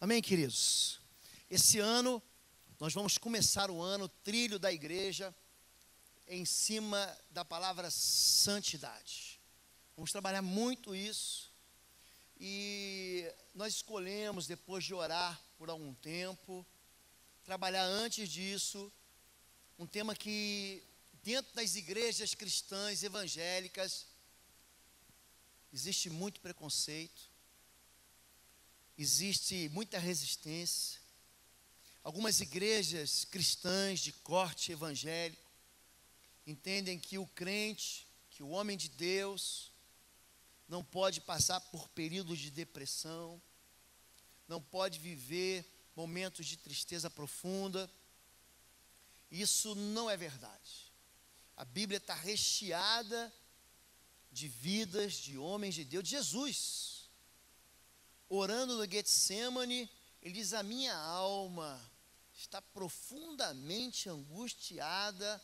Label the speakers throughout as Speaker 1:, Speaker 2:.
Speaker 1: Amém, queridos? Esse ano, nós vamos começar o ano, trilho da igreja, em cima da palavra santidade. Vamos trabalhar muito isso. E nós escolhemos, depois de orar por algum tempo, trabalhar antes disso, um tema que, dentro das igrejas cristãs evangélicas, existe muito preconceito. Existe muita resistência. Algumas igrejas cristãs de corte evangélico entendem que o crente, que o homem de Deus, não pode passar por períodos de depressão, não pode viver momentos de tristeza profunda. Isso não é verdade. A Bíblia está recheada de vidas de homens de Deus. Jesus, orando no Getsemane, ele diz: a minha alma está profundamente angustiada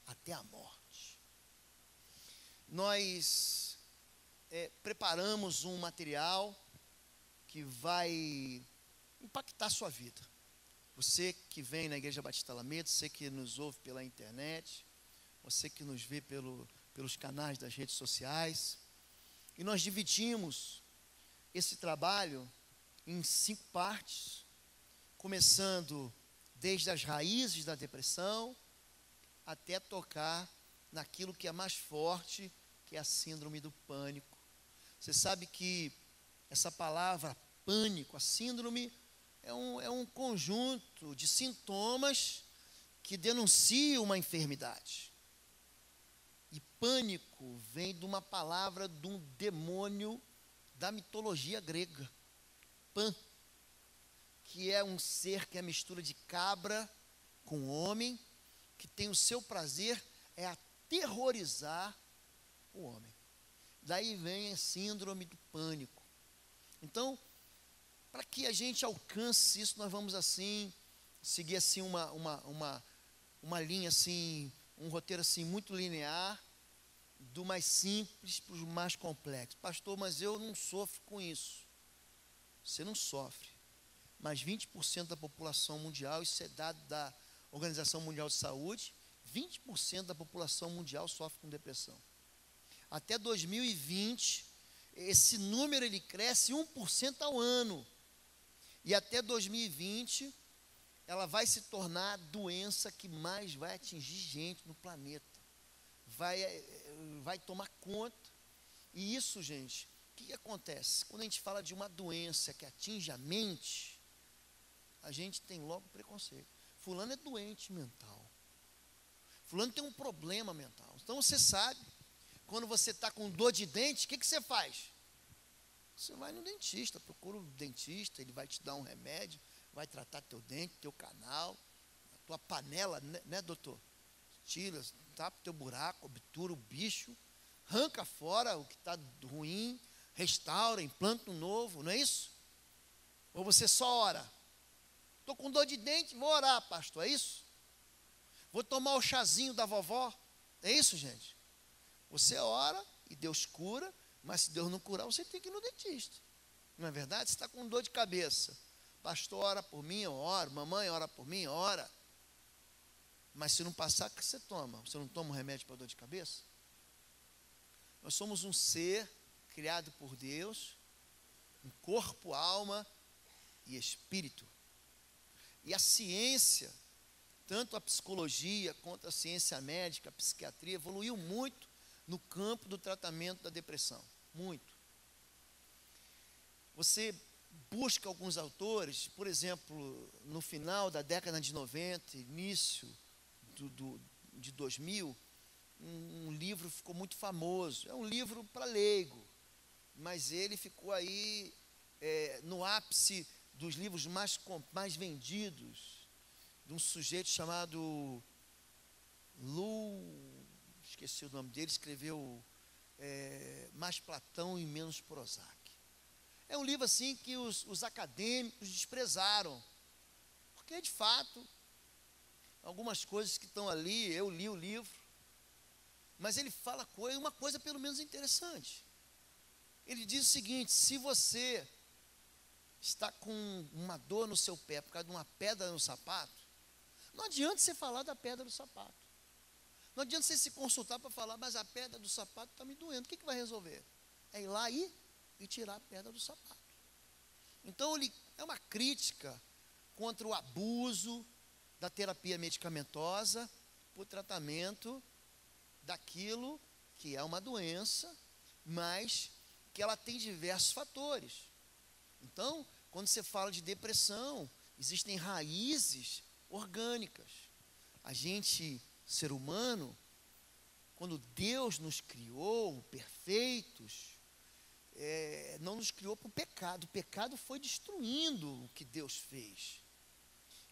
Speaker 1: até a morte. Nós preparamos um material que vai impactar a sua vida. Você que vem na Igreja Batista Alameda, você que nos ouve pela internet, você que nos vê pelos canais das redes sociais, e nós dividimos esse trabalho em 5 partes, começando desde as raízes da depressão até tocar naquilo que é mais forte, que é a síndrome do pânico. Você sabe que essa palavra pânico, a síndrome, é um conjunto de sintomas que denunciam uma enfermidade. E pânico vem de uma palavra de um demônio da mitologia grega, Pan, que é um ser que é a mistura de cabra com homem, que tem o seu prazer é aterrorizar o homem. Daí vem a síndrome do pânico. Então, para que a gente alcance isso, nós vamos assim, seguir assim uma linha assim, um roteiro assim muito linear, do mais simples para o mais complexo. Pastor, mas eu não sofro com isso. Você não sofre. Mas 20% da população mundial, isso é dado da Organização Mundial de Saúde, 20% da população mundial sofre com depressão. Até 2020, esse número ele cresce 1% ao ano. E até 2020, ela vai se tornar a doença que mais vai atingir gente no planeta. Vai tomar conta. E isso, gente, o que acontece? Quando a gente fala de uma doença que atinge a mente, a gente tem logo preconceito. Fulano é doente mental. Fulano tem um problema mental. Então você sabe, quando você está com dor de dente, o que você faz? Você vai no dentista, procura um dentista, ele vai te dar um remédio, vai tratar teu dente, teu canal, a tua panela, né, doutor? Tira, tapa o teu buraco, obtura o bicho, arranca fora o que está ruim, restaura, implanta um novo, não é isso? Ou você só ora? Estou com dor de dente, vou orar, pastor, é isso? Vou tomar o chazinho da vovó, é isso, gente? Você ora e Deus cura, mas se Deus não curar, você tem que ir no dentista. Não é verdade? Você está com dor de cabeça. Pastor, ora por mim, eu oro. Mamãe, ora por mim, ora. Mas se não passar, o que você toma? Você não toma um remédio para dor de cabeça? Nós somos um ser criado por Deus, um corpo, alma e espírito. E a ciência, tanto a psicologia quanto a ciência médica, a psiquiatria, evoluiu muito no campo do tratamento da depressão. Muito. Você busca alguns autores, por exemplo, no final da década de 90, início de 2000, um livro ficou muito famoso. É um livro para leigo, mas ele ficou aí no ápice dos livros mais vendidos, de um sujeito chamado esqueci o nome dele, escreveu Mais Platão e Menos Prozac. É um livro assim que os acadêmicos desprezaram, porque de fato, algumas coisas que estão ali, eu li o livro, mas ele fala uma coisa pelo menos interessante. Ele diz o seguinte: se você está com uma dor no seu pé por causa de uma pedra no sapato, não adianta você falar da pedra do sapato. Não adianta você se consultar para falar, mas a pedra do sapato está me doendo. O que vai resolver? É ir lá e tirar a pedra do sapato. Então, ele é uma crítica contra o abuso da terapia medicamentosa por tratamento daquilo que é uma doença, mas que ela tem diversos fatores. Então, quando você fala de depressão, existem raízes orgânicas. A gente, ser humano, quando Deus nos criou perfeitos, não nos criou para o pecado. O pecado foi destruindo o que Deus fez.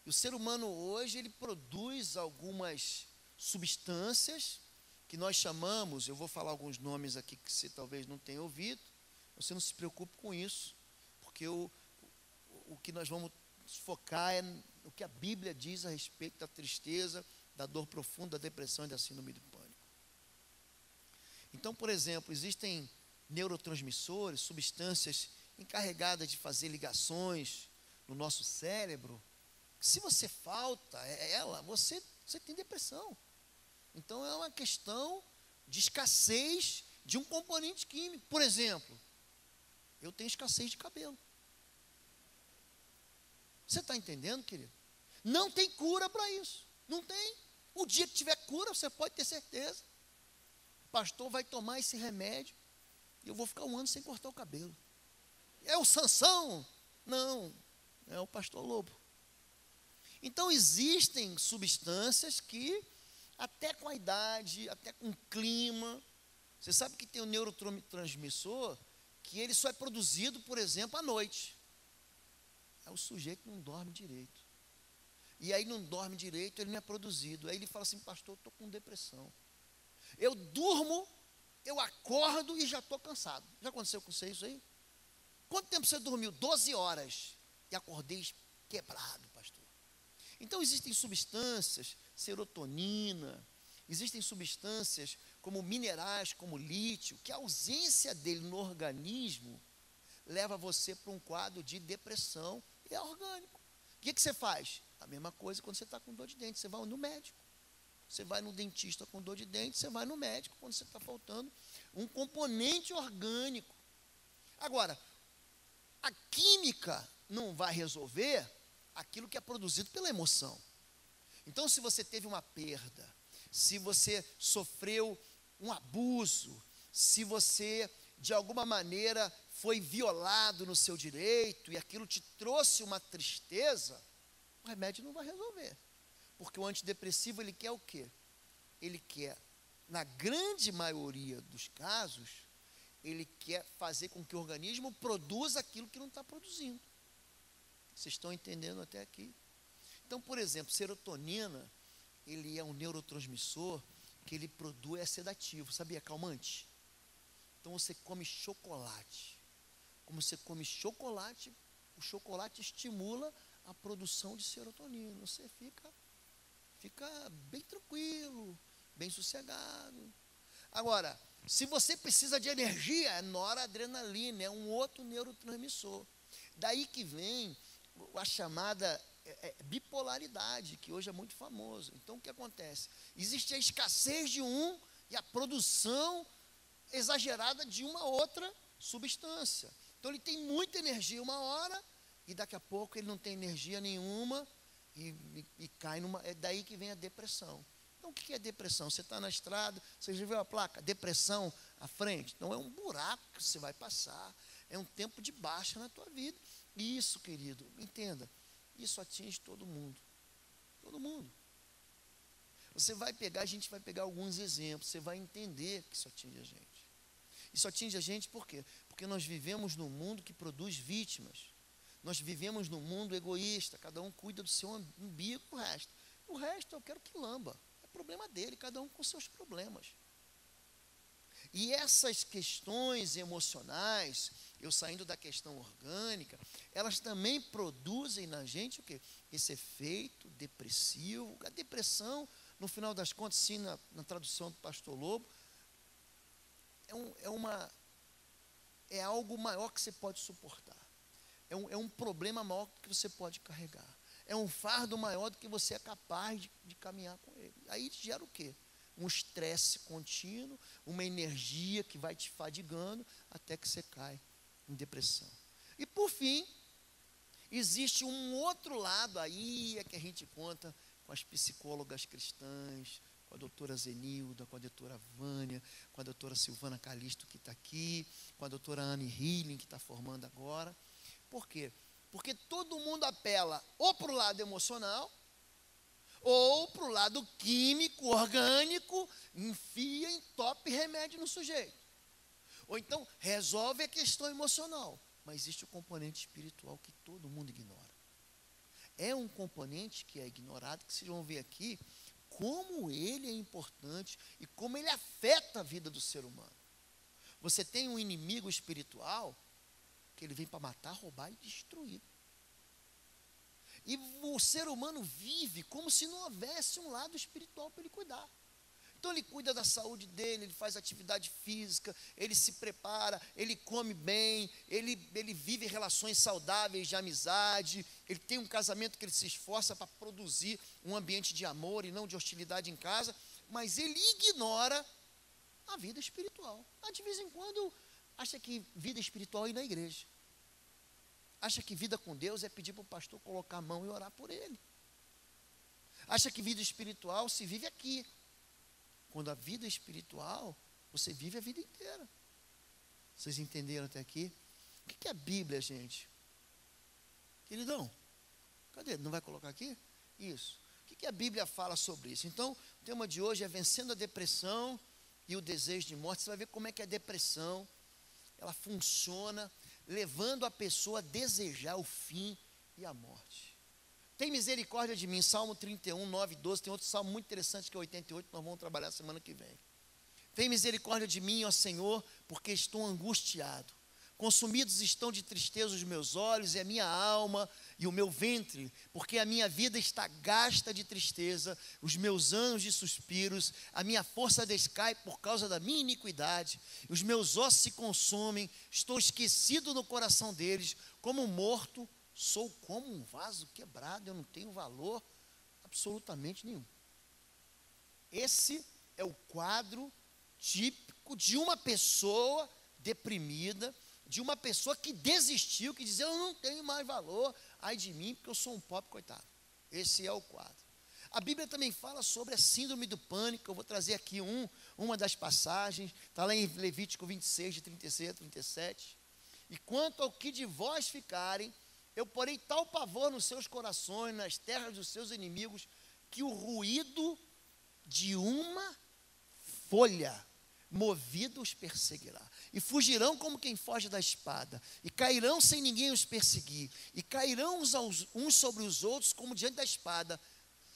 Speaker 1: E o ser humano hoje, ele produz algumas substâncias que nós chamamos, eu vou falar alguns nomes aqui que você talvez não tenha ouvido, você não se preocupe com isso, porque o que nós vamos focar é o que a Bíblia diz a respeito da tristeza, da dor profunda, da depressão e da síndrome do pânico. Então, por exemplo, existem neurotransmissores, substâncias encarregadas de fazer ligações no nosso cérebro, que se você falta ela, você tem depressão. Então, é uma questão de escassez de um componente químico. Por exemplo, eu tenho escassez de cabelo. Você está entendendo, querido? Não tem cura para isso. Não tem. O dia que tiver cura, você pode ter certeza. O pastor vai tomar esse remédio e eu vou ficar 1 ano sem cortar o cabelo. É o Sansão? Não, é o pastor Lobo. Então, existem substâncias que, até com a idade, até com o clima, você sabe que tem um neurotransmissor que ele só é produzido, por exemplo, à noite. É o sujeito que não dorme direito. E aí não dorme direito, ele não é produzido. Aí ele fala assim, pastor, eu estou com depressão. Eu durmo, eu acordo e já estou cansado. Já aconteceu com você isso aí? Quanto tempo você dormiu? 12 horas. E acordei quebrado, pastor. Então existem substâncias, serotonina, existem substâncias como minerais, como lítio, que a ausência dele no organismo leva você para um quadro de depressão e é orgânico. O que você faz? A mesma coisa quando você está com dor de dente, você vai no médico. Você vai no dentista com dor de dente, você vai no médico quando você está faltando um componente orgânico. Agora, a química não vai resolver aquilo que é produzido pela emoção. Então, se você teve uma perda, se você sofreu um abuso, se você, de alguma maneira, foi violado no seu direito e aquilo te trouxe uma tristeza, o remédio não vai resolver. Porque o antidepressivo, ele quer o quê? Ele quer, na grande maioria dos casos, ele quer fazer com que o organismo produza aquilo que não está produzindo. Vocês estão entendendo até aqui? Então, por exemplo, serotonina, ele é um neurotransmissor que ele produz, é sedativo, sabia? Calmante. Então, você come chocolate. Como você come chocolate, o chocolate estimula a produção de serotonina. Você fica bem tranquilo, bem sossegado. Agora, se você precisa de energia, é noradrenalina, é um outro neurotransmissor. Daí que vem a chamada bipolaridade, que hoje é muito famoso. Então, o que acontece? Existe a escassez de um e a produção exagerada de uma outra substância. Então, ele tem muita energia uma hora e daqui a pouco ele não tem energia nenhuma e cai numa... É daí que vem a depressão. Então, o que é depressão? Você está na estrada, você já viu a placa, depressão à frente? Então, é um buraco que você vai passar, é um tempo de baixa na tua vida. E isso, querido, entenda, isso atinge todo mundo. Todo mundo. Você vai pegar, a gente vai pegar alguns exemplos, você vai entender que isso atinge a gente. Isso atinge a gente por quê? Porque nós vivemos num mundo que produz vítimas. Nós vivemos num mundo egoísta, cada um cuida do seu umbigo, o resto eu quero que lamba. É problema dele, cada um com seus problemas. E essas questões emocionais, eu saindo da questão orgânica, elas também produzem na gente o quê? Esse efeito depressivo. A depressão, no final das contas, sim, na tradução do pastor Lobo, é algo maior que você pode suportar. É um problema maior que você pode carregar. É um fardo maior do que você é capaz de caminhar com ele. Aí gera o quê? Um estresse contínuo, uma energia que vai te fadigando até que você cai em depressão. E por fim, existe um outro lado aí, é que a gente conta com as psicólogas cristãs, com a doutora Zenilda, com a doutora Vânia, com a doutora Silvana Calisto, que está aqui, com a doutora Anne Healing, que está formando agora. Por quê? Porque todo mundo apela ou para o lado emocional, ou para o lado químico, orgânico, enfia em top remédio no sujeito. Ou então resolve a questão emocional, mas existe o componente espiritual que todo mundo ignora. É um componente que é ignorado, que vocês vão ver aqui, como ele é importante e como ele afeta a vida do ser humano. Você tem um inimigo espiritual que ele vem para matar, roubar e destruir. E o ser humano vive como se não houvesse um lado espiritual para ele cuidar. Então ele cuida da saúde dele, ele faz atividade física, ele se prepara, ele come bem, ele vive relações saudáveis de amizade, ele tem um casamento que ele se esforça para produzir um ambiente de amor e não de hostilidade em casa, mas ele ignora a vida espiritual. De vez em quando acha que vida espiritual é ir na igreja. Acha que vida com Deus é pedir para o pastor colocar a mão e orar por ele. Acha que vida espiritual se vive aqui. Quando a vida espiritual, você vive a vida inteira. Vocês entenderam até aqui? O que é a Bíblia, gente? Queridão, cadê? Não vai colocar aqui? Isso. O que a Bíblia fala sobre isso? Então, o tema de hoje é vencendo a depressão e o desejo de morte. Você vai ver como é que a depressão, ela funciona, levando a pessoa a desejar o fim e a morte. Tem misericórdia de mim, Salmo 31, 9 e 12, tem outro salmo muito interessante que é 88, nós vamos trabalhar semana que vem. Tem misericórdia de mim, ó Senhor, porque estou angustiado. Consumidos estão de tristeza os meus olhos e a minha alma e o meu ventre, porque a minha vida está gasta de tristeza, os meus anos de suspiros, a minha força descai por causa da minha iniquidade, os meus ossos se consomem, estou esquecido no coração deles, como um morto, sou como um vaso quebrado, eu não tenho valor absolutamente nenhum. Esse é o quadro típico de uma pessoa deprimida, de uma pessoa que desistiu, que dizia, eu não tenho mais valor, ai de mim, porque eu sou um pobre coitado. Esse é o quadro. A Bíblia também fala sobre a síndrome do pânico, eu vou trazer aqui uma das passagens, está lá em Levítico 26, de 36 a 37. E quanto ao que de vós ficarem, eu porei tal pavor nos seus corações, nas terras dos seus inimigos, que o ruído de uma folha movida os perseguirá. E fugirão como quem foge da espada. E cairão sem ninguém os perseguir. E cairão uns sobre os outros como diante da espada,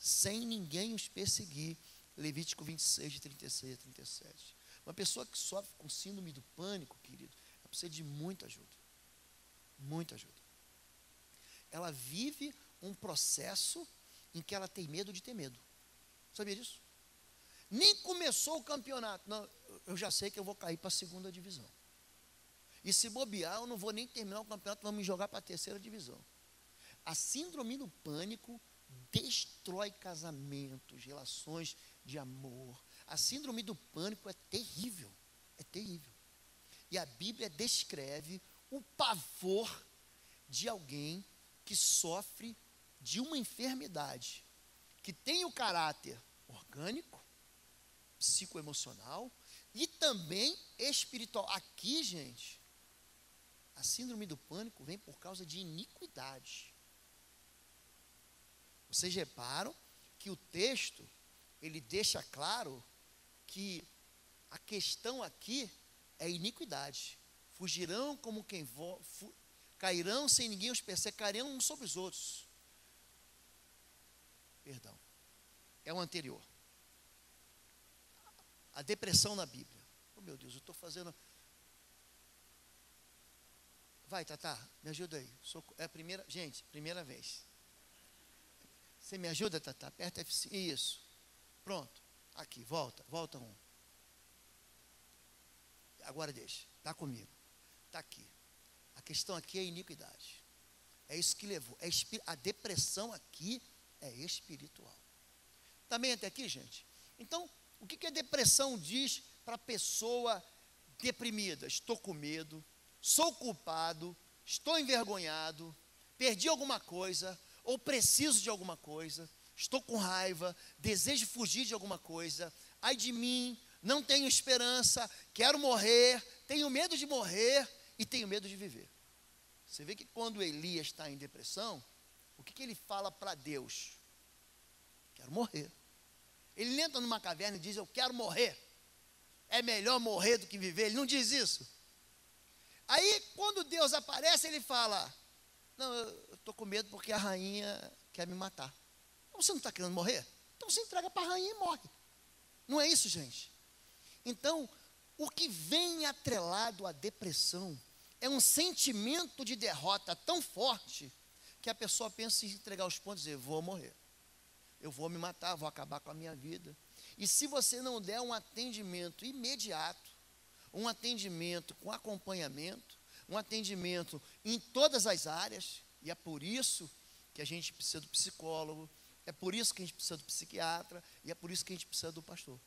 Speaker 1: sem ninguém os perseguir. Levítico 26, de 36 a 37. Uma pessoa que sofre com síndrome do pânico, querido, ela precisa de muita ajuda. Muita ajuda. Ela vive um processo em que ela tem medo de ter medo. Sabia disso? Nem começou o campeonato. Não, eu já sei que eu vou cair para a segunda divisão. E se bobear, eu não vou nem terminar o campeonato, vamos me jogar para a terceira divisão. A síndrome do pânico destrói casamentos, relações de amor. A síndrome do pânico é terrível. É terrível. E a Bíblia descreve o pavor de alguém que sofre de uma enfermidade que tem o caráter orgânico, psicoemocional e também espiritual. Aqui, gente, a síndrome do pânico vem por causa de iniquidade. Vocês reparam que o texto, ele deixa claro que a questão aqui é iniquidade. Fugirão como quem cairão sem ninguém os perseguir, cairão uns sobre os outros. Perdão. É o anterior. A depressão na Bíblia. Oh, meu Deus, eu estou fazendo... Vai, Tatá, me ajuda aí. É a primeira... Gente, primeira vez. Você me ajuda, Tatá? Aperta F5. Isso. Pronto. Aqui, volta um. Agora deixa. Está comigo. Está aqui. A questão aqui é iniquidade. É isso que levou. A depressão aqui é espiritual. Também até aqui, gente? Então, o que a depressão diz para a pessoa deprimida? Estou com medo, sou culpado, estou envergonhado, perdi alguma coisa, ou preciso de alguma coisa, estou com raiva, desejo fugir de alguma coisa, ai de mim, não tenho esperança, quero morrer, tenho medo de morrer e tenho medo de viver. Você vê que quando Elias está em depressão, o que ele fala para Deus? Quero morrer. Ele entra numa caverna e diz, eu quero morrer. É melhor morrer do que viver. Ele não diz isso. Aí, quando Deus aparece, ele fala, não, eu estou com medo porque a rainha quer me matar. Você não está querendo morrer? Então você entrega para a rainha e morre. Não é isso, gente? Então, o que vem atrelado à depressão é um sentimento de derrota tão forte que a pessoa pensa em entregar os pontos e dizer, vou morrer. Eu vou me matar, vou acabar com a minha vida. E se você não der um atendimento imediato, um atendimento com acompanhamento, um atendimento em todas as áreas, e é por isso que a gente precisa do psicólogo, é por isso que a gente precisa do psiquiatra, e é por isso que a gente precisa do pastor.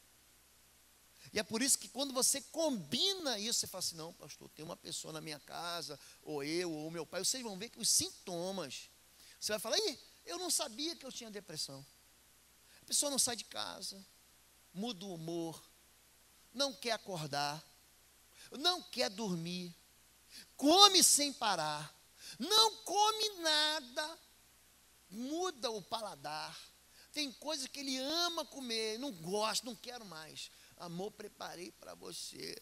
Speaker 1: E é por isso que quando você combina isso, você fala assim, não, pastor, tem uma pessoa na minha casa, ou eu, ou meu pai, vocês vão ver que os sintomas, você vai falar, eu não sabia que eu tinha depressão. A pessoa não sai de casa, muda o humor, não quer acordar, não quer dormir, come sem parar, não come nada, muda o paladar, tem coisas que ele ama comer, não gosta, não quero mais. Amor, preparei para você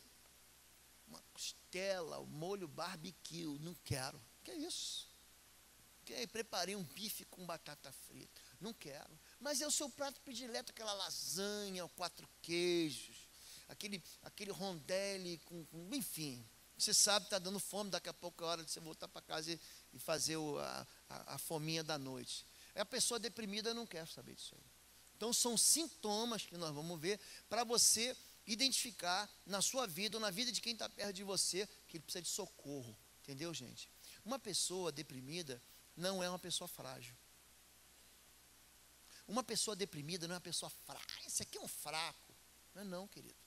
Speaker 1: uma costela, um molho barbecue, não quero. Que é isso? Preparei um bife com batata frita, não quero. Mas é o seu prato predileto, aquela lasanha, 4 queijos, aquele rondelli enfim. Você sabe, está dando fome, daqui a pouco é hora de você voltar para casa e fazer a fominha da noite. A pessoa deprimida não quer saber disso aí. Então, são sintomas que nós vamos ver para você identificar na sua vida ou na vida de quem está perto de você que ele precisa de socorro. Entendeu, gente? Uma pessoa deprimida não é uma pessoa frágil. Uma pessoa deprimida não é uma pessoa fraca. Esse aqui é um fraco. Não é não, querido.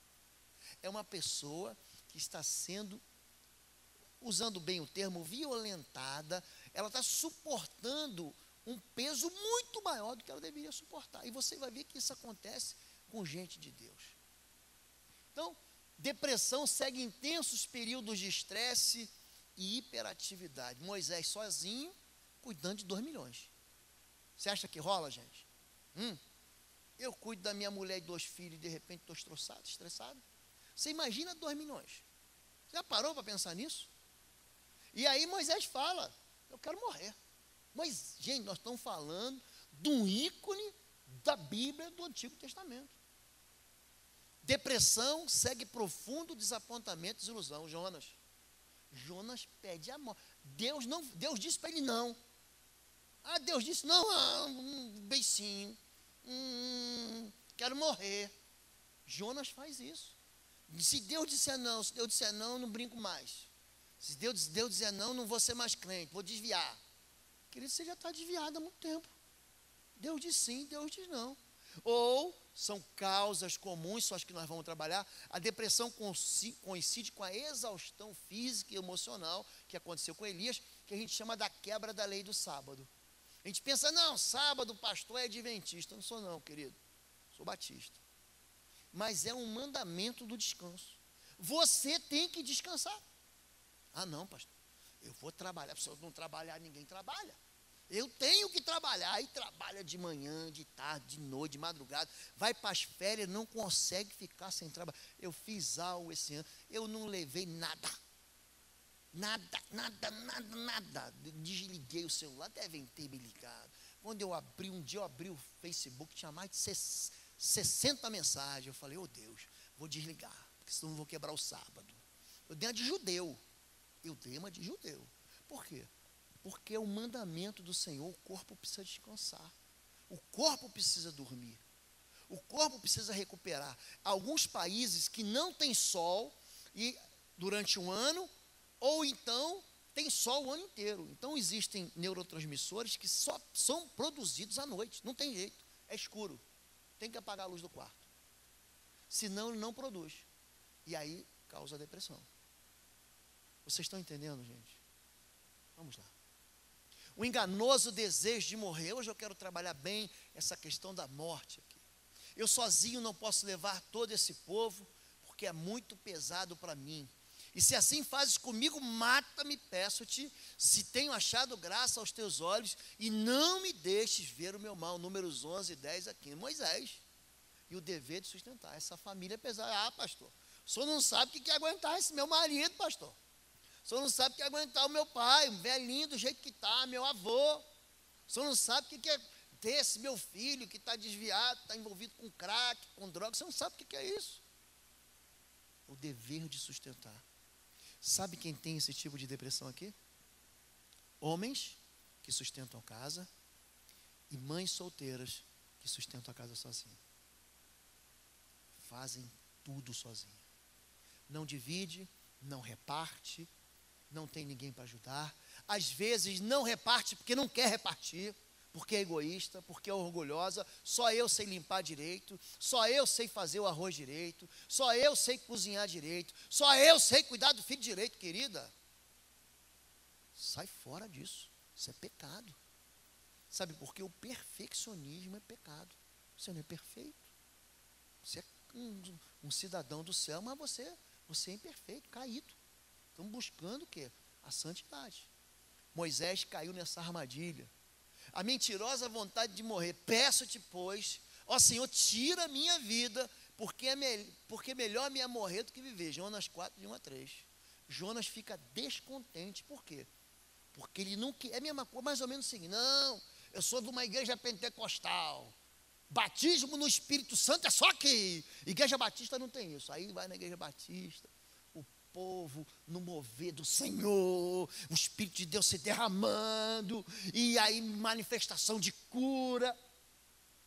Speaker 1: É uma pessoa que está sendo, usando bem o termo, violentada. Ela está suportando um peso muito maior do que ela deveria suportar. E você vai ver que isso acontece com gente de Deus. Então, depressão segue intensos períodos de estresse e hiperatividade. Moisés sozinho, cuidando de 2 milhões. Você acha que rola, gente? Eu cuido da minha mulher e 2 filhos e de repente estou estressado. Você imagina 2 milhões. Já parou para pensar nisso? E aí Moisés fala, eu quero morrer. Mas, gente, nós estamos falando de um ícone da Bíblia do Antigo Testamento. Depressão segue profundo desapontamento e desilusão. Jonas pede a morte. Deus disse para ele não. Deus disse não, um beicinho. Quero morrer. Jonas faz isso. Se Deus disser não, não brinco mais. Se Deus disser não, não vou ser mais crente, vou desviar. Querido, você já está desviado há muito tempo. Deus diz sim, Deus diz não. Ou são causas comuns, só as que nós vamos trabalhar. A depressão coincide com a exaustão física e emocional que aconteceu com Elias, que a gente chama da quebra da lei do sábado. A gente pensa, não, sábado o pastor é adventista. Eu não sou não, querido. Sou batista. Mas é um mandamento do descanso. Você tem que descansar. Não, pastor. Eu vou trabalhar. Se eu não trabalhar, ninguém trabalha. Eu tenho que trabalhar. Aí trabalha de manhã, de tarde, de noite, de madrugada. Vai para as férias, não consegue ficar sem trabalhar. Eu fiz algo esse ano. Eu não levei nada. Nada. Desliguei o celular. Devem ter me ligado. Quando um dia eu abri o Facebook, tinha mais de 60 mensagens. Eu falei, Deus, vou desligar, porque senão eu vou quebrar o sábado. Eu dei uma de judeu. Por quê? Porque é o mandamento do Senhor, o corpo precisa descansar. O corpo precisa dormir. O corpo precisa recuperar. Alguns países que não têm sol e durante um ano, ou então tem sol o ano inteiro. Então existem neurotransmissores que só são produzidos à noite. Não tem jeito, é escuro. Tem que apagar a luz do quarto. Senão ele não produz. E aí causa depressão. Vocês estão entendendo, gente? Vamos lá. O enganoso desejo de morrer. Hoje eu quero trabalhar bem essa questão da morte aqui. Eu sozinho não posso levar todo esse povo, porque é muito pesado para mim. E se assim fazes comigo, mata-me, peço-te, se tenho achado graça aos teus olhos, e não me deixes ver o meu mal. Números 11 e 10 aqui. Moisés. E o dever de sustentar essa família é pesada. Ah, pastor, o senhor não sabe o que é aguentar esse meu marido, pastor. O senhor não sabe o que é aguentar o meu pai, um velhinho do jeito que está, meu avô. O senhor não sabe o que é ter esse meu filho que está desviado, está envolvido com crack, com droga. Você não sabe o que é isso. O dever de sustentar. Sabe quem tem esse tipo de depressão aqui? Homens que sustentam a casa e mães solteiras que sustentam a casa sozinhas. Fazem tudo sozinha. Não divide, não reparte, não tem ninguém para ajudar. Às vezes não reparte porque não quer repartir, porque é egoísta, porque é orgulhosa. Só eu sei limpar direito, só eu sei fazer o arroz direito, só eu sei cozinhar direito, só eu sei cuidar do filho direito, querida. Sai fora disso, isso é pecado. Sabe por quê? O perfeccionismo é pecado. Você não é perfeito. Você é um cidadão do céu, mas você é imperfeito, caído. Estamos buscando o quê? A santidade. Moisés caiu nessa armadilha. A mentirosa vontade de morrer. Peço-te, pois, ó Senhor, tira a minha vida, porque melhor me é morrer do que viver. Jonas 4, de 1 a 3. Jonas fica descontente. Por quê? Porque ele não quer. É a mesma coisa, mais ou menos assim. Não, eu sou de uma igreja pentecostal. Batismo no Espírito Santo é só aqui. Igreja Batista não tem isso. Aí vai na Igreja Batista, o povo no mover do Senhor, o Espírito de Deus se derramando, e aí manifestação de cura.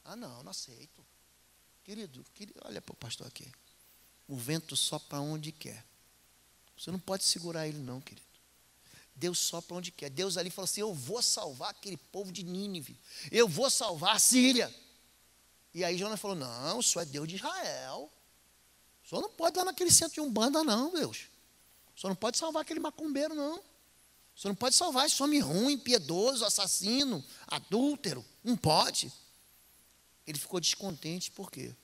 Speaker 1: Ah, não aceito. Querido, olha para o pastor aqui. O vento sopra onde quer. Você não pode segurar ele não, querido. Deus sopra onde quer. Deus ali falou assim: eu vou salvar aquele povo de Nínive. Eu vou salvar a Síria. E aí Jonas falou: não, o senhor é Deus de Israel. O senhor não pode dar naquele centro de Umbanda não, Deus. O senhor não pode salvar aquele macumbeiro não. O senhor não pode salvar esse homem ruim, impiedoso, assassino, adúltero. Não pode. Ele ficou descontente, por quê?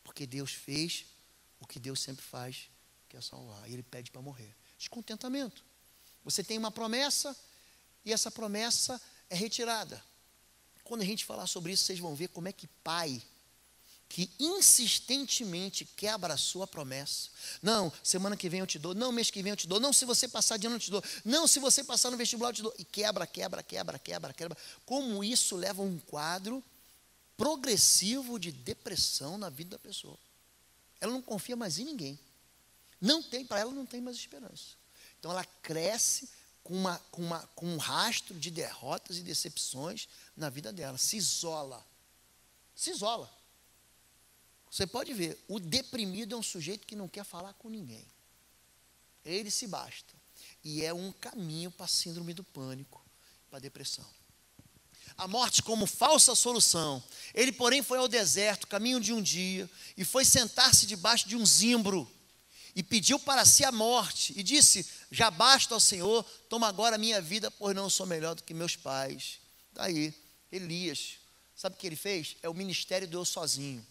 Speaker 1: Porque Deus fez o que Deus sempre faz, que é salvar. E ele pede para morrer. Descontentamento. Você tem uma promessa e essa promessa é retirada. Quando a gente falar sobre isso, vocês vão ver como é que pai que insistentemente quebra a sua promessa. Não, semana que vem eu te dou. Não, mês que vem eu te dou. Não, se você passar de ano eu te dou. Não, se você passar no vestibular eu te dou. E quebra. Como isso leva a um quadro progressivo de depressão na vida da pessoa. Ela não confia mais em ninguém. Para ela não tem mais esperança. Então ela cresce com um rastro de derrotas e decepções na vida dela. Se isola. Você pode ver, o deprimido é um sujeito que não quer falar com ninguém. Ele se basta. E é um caminho para a síndrome do pânico, para a depressão. A morte como falsa solução. Ele, porém, foi ao deserto, caminho de um dia, e foi sentar-se debaixo de um zimbro, e pediu para si a morte, e disse: já basta ao Senhor, toma agora a minha vida, pois não sou melhor do que meus pais. Está aí, Elias. Sabe o que ele fez? É o ministério do eu sozinho.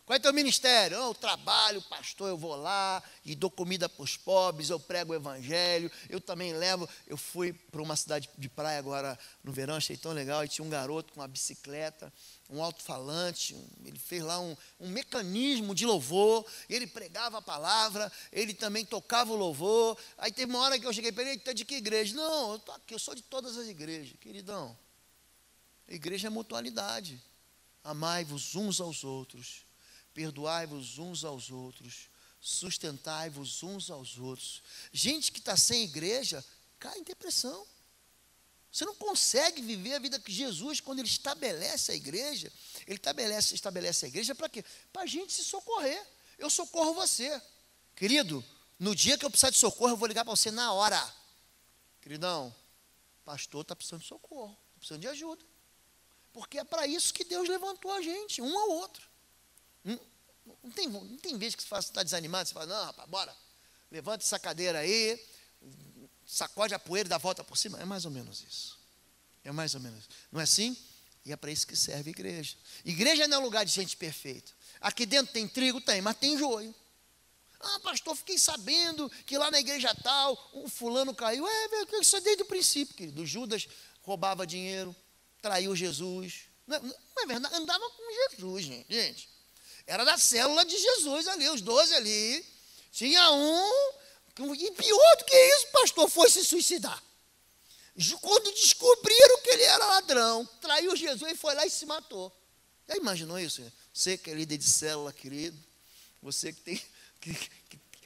Speaker 1: Qual é o teu ministério? Eu trabalho, pastor, eu vou lá e dou comida para os pobres, eu prego o evangelho, eu também levo. Eu fui para uma cidade de praia agora no verão, achei tão legal, e tinha um garoto com uma bicicleta, um alto-falante, ele fez lá um mecanismo de louvor, ele pregava a palavra, ele também tocava o louvor. Aí teve uma hora que eu cheguei para ele: está de que igreja? Não, eu estou aqui, eu sou de todas as igrejas. Queridão, a igreja é mutualidade. Amai-vos uns aos outros, perdoai-vos uns aos outros, sustentai-vos uns aos outros. Gente que está sem igreja cai em depressão. Você não consegue viver a vida que Jesus, quando ele estabelece a igreja, ele estabelece a igreja para quê? Para a gente se socorrer. Eu socorro você. Querido, no dia que eu precisar de socorro, eu vou ligar para você na hora. Queridão, pastor está precisando de socorro, está precisando de ajuda. Porque é para isso que Deus levantou a gente, um ao outro. Não tem vez que você está desanimado, você fala, não, rapaz, bora, levanta essa cadeira aí, sacode a poeira e dá a volta por cima. É mais ou menos isso. É mais ou menos isso. Não é assim? E é para isso que serve a igreja. Igreja não é lugar de gente perfeita. Aqui dentro tem trigo? Tem, mas tem joio. Ah, pastor, fiquei sabendo que lá na igreja tal, um fulano caiu. Isso é desde o princípio, querido. Judas roubava dinheiro, traiu Jesus. Não é verdade? Andava com Jesus, gente. Era da célula de Jesus ali, os 12 ali. Tinha um, e pior do que isso, pastor, foi se suicidar. Quando descobriram que ele era ladrão, traiu Jesus e foi lá e se matou. Já imaginou isso? Você que é líder de célula, querido, você que tem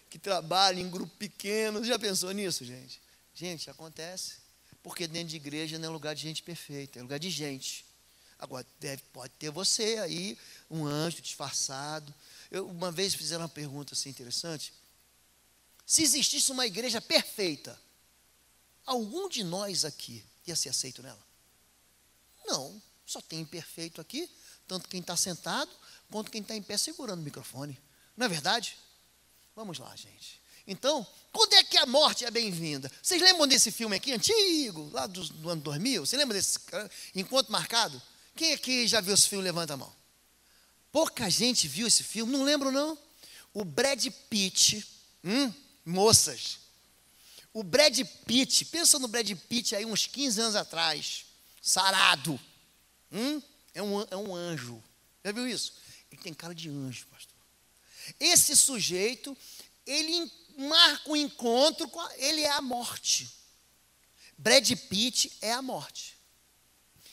Speaker 1: que trabalha em grupo pequeno, já pensou nisso, gente? Gente, acontece, porque dentro de igreja não é lugar de gente perfeita, é lugar de gente. Agora, pode ter você aí, um anjo disfarçado. Uma vez fizeram uma pergunta assim interessante. Se existisse uma igreja perfeita, algum de nós aqui ia ser aceito nela? Não, só tem imperfeito aqui, tanto quem está sentado, quanto quem está em pé segurando o microfone. Não é verdade? Vamos lá, gente. Então, quando é que a morte é bem-vinda? Vocês lembram desse filme aqui, antigo, lá do ano 2000? Você lembra desse Encontro Marcado? Quem aqui já viu esse filme? Levanta a mão. Pouca gente viu esse filme, não lembro não. O Brad Pitt, moças, o Brad Pitt, pensa no Brad Pitt aí uns 15 anos atrás, sarado, é um anjo, já viu isso? Ele tem cara de anjo, pastor. Esse sujeito, ele marca um encontro, ele é a morte. Brad Pitt é a morte.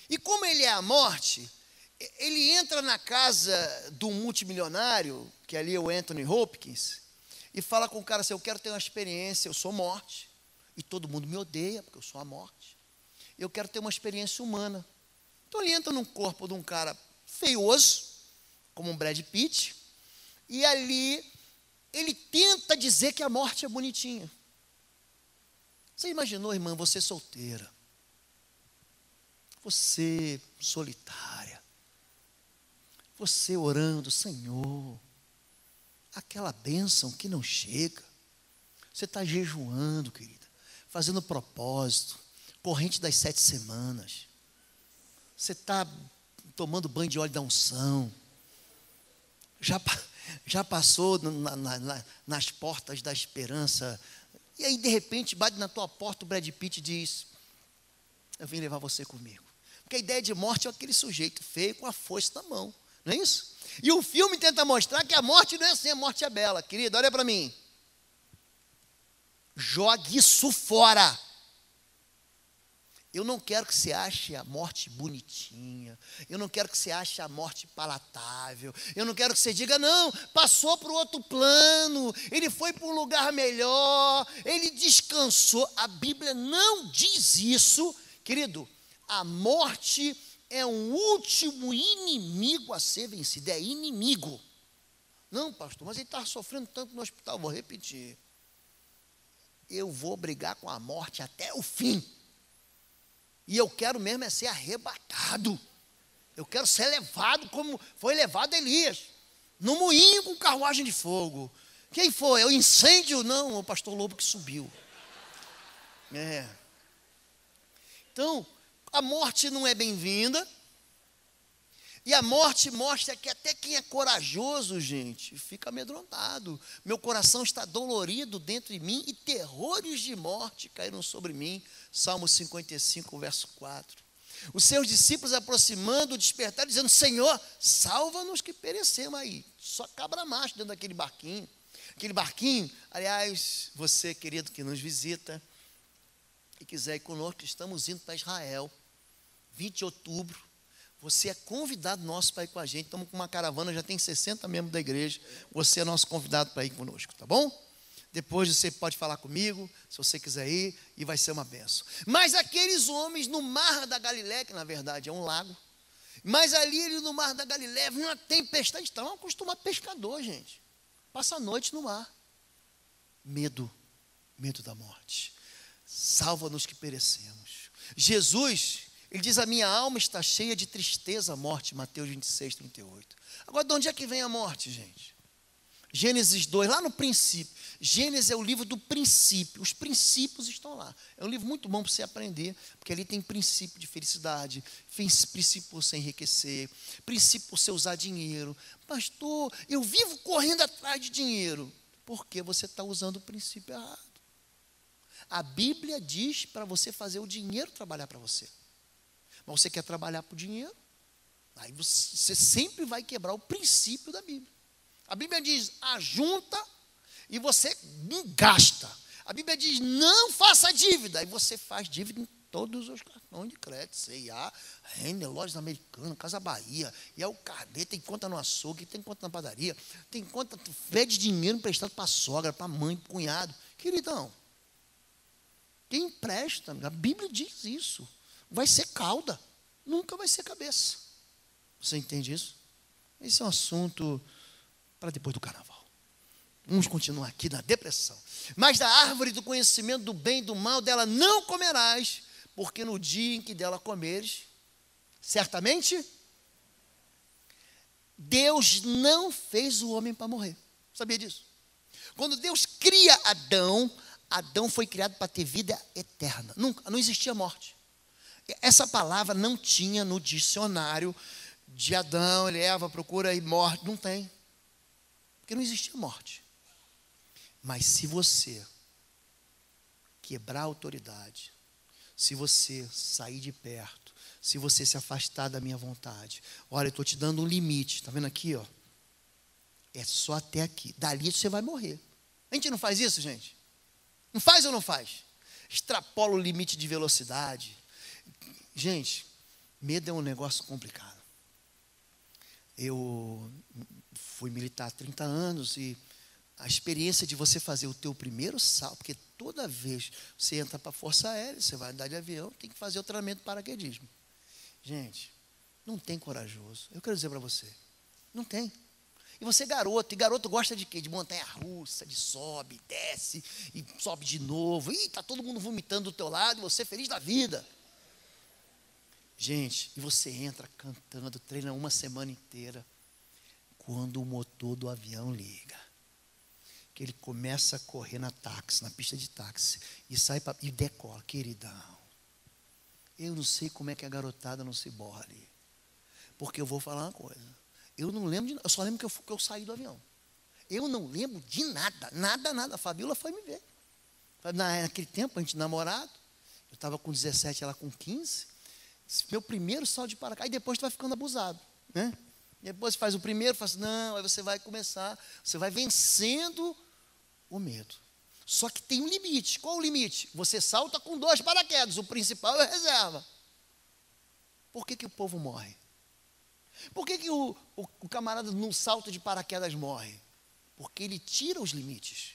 Speaker 1: E como ele é a morte, ele entra na casa do multimilionário, que ali é o Anthony Hopkins, e fala com o cara assim, eu quero ter uma experiência, eu sou morte, e todo mundo me odeia, porque eu sou a morte. Eu quero ter uma experiência humana. Então ele entra no corpo de um cara feioso, como um Brad Pitt, e ali ele tenta dizer que a morte é bonitinha. Você imaginou, irmã, você solteira, você solitária, você orando, Senhor, aquela bênção que não chega, você está jejuando, querida, fazendo propósito, corrente das 7 semanas, você está tomando banho de óleo da unção, já passou nas portas da esperança, e aí de repente bate na tua porta o Brad Pitt e diz, eu vim levar você comigo. Porque a ideia de morte é aquele sujeito feio com a foice na mão, não é isso? E o filme tenta mostrar que a morte não é assim, a morte é bela. Querido, olha para mim. Jogue isso fora. Eu não quero que você ache a morte bonitinha. Eu não quero que você ache a morte palatável. Eu não quero que você diga, não, passou para o outro plano. Ele foi para um lugar melhor. Ele descansou. A Bíblia não diz isso. Querido, a morte é um último inimigo a ser vencido. É inimigo. Não, pastor, mas ele está sofrendo tanto no hospital. Vou repetir. Eu vou brigar com a morte até o fim. E eu quero mesmo é ser arrebatado. Eu quero ser levado como foi levado Elias. No moinho com carruagem de fogo. Quem foi? É o incêndio? Não, o pastor Lobo que subiu. Então, a morte não é bem-vinda. E a morte mostra que até quem é corajoso, gente, fica amedrontado. Meu coração está dolorido dentro de mim e terrores de morte caíram sobre mim. Salmo 55, verso 4. Os seus discípulos aproximando, despertaram, dizendo, Senhor, salva-nos que perecemos aí. Só cabra macho dentro daquele barquinho. Aquele barquinho, aliás, você, querido, que nos visita e quiser ir conosco, estamos indo para Israel, 20 de outubro. Você é convidado nosso para ir com a gente. Estamos com uma caravana, já tem 60 membros da igreja. Você é nosso convidado para ir conosco, tá bom? Depois você pode falar comigo, se você quiser ir, e vai ser uma benção. Mas aqueles homens no mar da Galileia, que na verdade é um lago, mas ali no mar da Galileia, uma tempestade, estavam acostumados a pescador, gente. Passa a noite no mar. Medo da morte. salva-nos que perecemos. Jesus, ele diz, a minha alma está cheia de tristeza, morte, Mateus 26, 38. Agora, de onde é que vem a morte, gente? Gênesis 2, lá no princípio. Gênesis é o livro do princípio. Os princípios estão lá. É um livro muito bom para você aprender, porque ali tem princípio de felicidade, princípio por você enriquecer, princípio por você usar dinheiro. Pastor, eu vivo correndo atrás de dinheiro. Porque você está usando o princípio errado. A Bíblia diz para você fazer o dinheiro trabalhar para você. Mas você quer trabalhar por dinheiro? Aí você sempre vai quebrar o princípio da Bíblia. A Bíblia diz, ajunta e você gasta. A Bíblia diz, não faça dívida. E você faz dívida em todos os cartões de crédito. C&A, Renner, Lojas Americanas, Casa Bahia, e é o carnê, tem conta no açougue, tem conta na padaria, tem conta, pede dinheiro emprestado para a sogra, para a mãe, para o cunhado. Queridão, quem empresta, a Bíblia diz isso, vai ser cauda, nunca vai ser cabeça. Você entende isso? Esse é um assunto para depois do carnaval. Vamos continuar aqui na depressão. Mas da árvore do conhecimento do bem e do mal, dela não comerás, porque no dia em que dela comeres, certamente, Deus não fez o homem para morrer. Sabia disso? Quando Deus cria Adão, Adão foi criado para ter vida eterna. Nunca, não existia morte. Essa palavra não tinha no dicionário de Adão, ele Eva, procura e morte. Não tem. Porque não existia morte. Mas se você quebrar a autoridade, se você sair de perto, se você se afastar da minha vontade, olha, eu estou te dando um limite, está vendo aqui, ó? É só até aqui, dali você vai morrer. A gente não faz isso, gente? Não faz ou não faz? Extrapola o limite de velocidade. Gente, medo é um negócio complicado. Eu fui militar há 30 anos e a experiência de você fazer o teu primeiro salto, porque toda vez que você entra para a Força Aérea, você vai andar de avião, tem que fazer o treinamento de paraquedismo. Gente, não tem corajoso. Eu quero dizer para você, não tem. E você garoto, e garoto gosta de quê? De montanha-russa, de sobe, desce, e sobe de novo. E está todo mundo vomitando do teu lado, e você feliz da vida. Gente, e você entra cantando, treina uma semana inteira. Quando o motor do avião liga, que ele começa a correr na pista de táxi, e sai e decola, queridão. Eu não sei como é que a garotada não se borra ali. Porque eu vou falar uma coisa. Eu não lembro de nada, eu só lembro que eu saí do avião. Eu não lembro de nada, nada. A Fabíola foi me ver. Naquele tempo, a gente namorado, eu estava com 17, ela com 15. Meu primeiro salto de paraquedas, aí depois tu vai ficando abusado, né? Depois você faz o primeiro, faz, não, aí você vai começar, você vai vencendo o medo. Só que tem um limite. Qual o limite? Você salta com 2 paraquedas, o principal é a reserva. Por que o povo morre? Por que o camarada num salto de paraquedas morre? Porque ele tira os limites.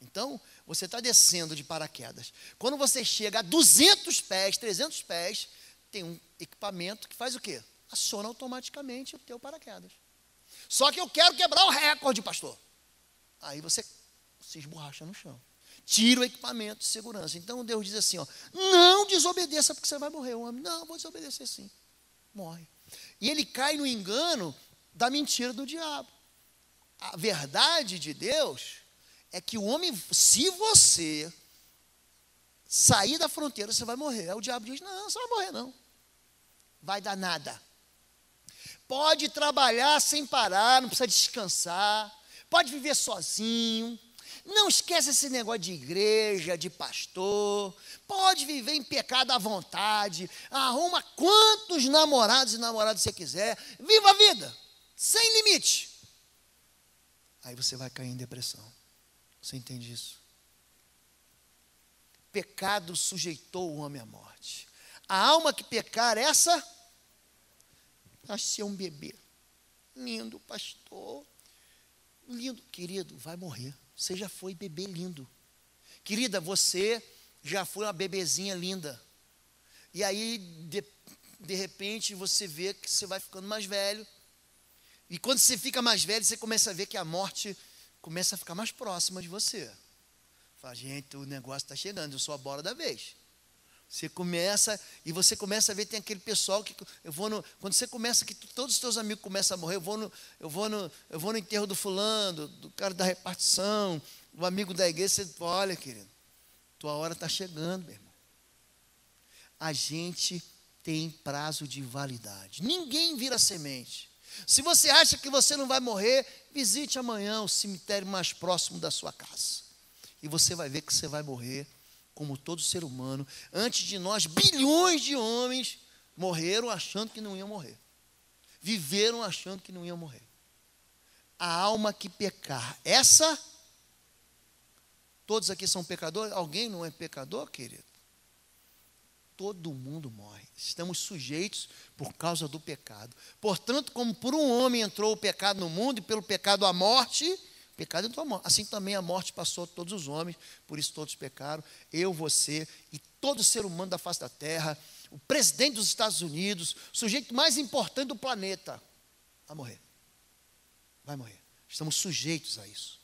Speaker 1: Então, você está descendo de paraquedas. Quando você chega a 200 pés, 300 pés, tem um equipamento que faz o quê? Aciona automaticamente o teu paraquedas. Só que eu quero quebrar o recorde, pastor. Aí você se esborracha no chão. Tira o equipamento de segurança. Então Deus diz assim, ó, não desobedeça porque você vai morrer. O homem, não, vou desobedecer sim. Morre. E ele cai no engano da mentira do diabo. A verdade de Deus é que o homem, se você sair da fronteira, você vai morrer. Aí o diabo diz, não, você vai morrer não. Vai dar nada. Pode trabalhar sem parar, não precisa descansar. Pode viver sozinho. Não esquece esse negócio de igreja, de pastor. Pode viver em pecado à vontade. Arruma quantos namorados e namoradas você quiser. Viva a vida, sem limite. Aí você vai cair em depressão. Você entende isso? Pecado sujeitou o homem à morte. A alma que pecar, essa nasceu um bebê. Lindo, pastor. Lindo. Querido, vai morrer. Você já foi bebê lindo. Querida, você já foi uma bebezinha linda. E aí, de repente, você vê que você vai ficando mais velho. E quando você fica mais velho, você começa a ver que a morte começa a ficar mais próxima de você. Fala, gente, o negócio está chegando, eu sou a bola da vez. Você começa, e você começa a ver, tem aquele pessoal que, quando você começa, que todos os teus amigos começam a morrer, eu vou no enterro do fulano, do cara da repartição, do amigo da igreja, você fala, olha, querido, tua hora está chegando, meu irmão. A gente tem prazo de validade. Ninguém vira semente. Se você acha que você não vai morrer, visite amanhã o cemitério mais próximo da sua casa. E você vai ver que você vai morrer como todo ser humano. Antes de nós, bilhões de homens morreram achando que não iam morrer. Viveram achando que não iam morrer. A alma que pecar, essa, todos aqui são pecadores? Alguém não é pecador, querido? Todo mundo morre. Estamos sujeitos por causa do pecado. Portanto, como por um homem entrou o pecado no mundo, e pelo pecado a morte, o pecado entrou a morte. Assim também a morte passou a todos os homens, por isso todos pecaram. Eu, você e todo ser humano da face da terra, o presidente dos Estados Unidos, o sujeito mais importante do planeta, vai morrer. Vai morrer. Estamos sujeitos a isso.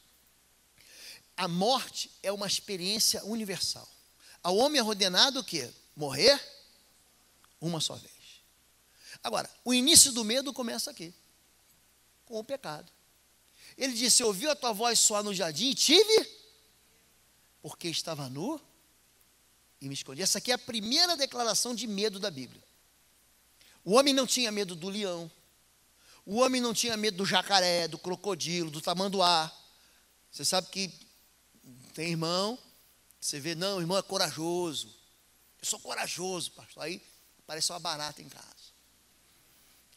Speaker 1: A morte é uma experiência universal. Ao homem é ordenado o quê? Morrer uma só vez. Agora, o início do medo começa aqui, com o pecado. Ele disse, ouviu a tua voz soar no jardim e tive, porque estava nu e me escondi. Essa aqui é a primeira declaração de medo da Bíblia. O homem não tinha medo do leão. O homem não tinha medo do jacaré, do crocodilo, do tamanduá. Você sabe que tem irmão, você vê, não, o irmão é corajoso. Eu sou corajoso, pastor. Aí aparece uma barata em casa.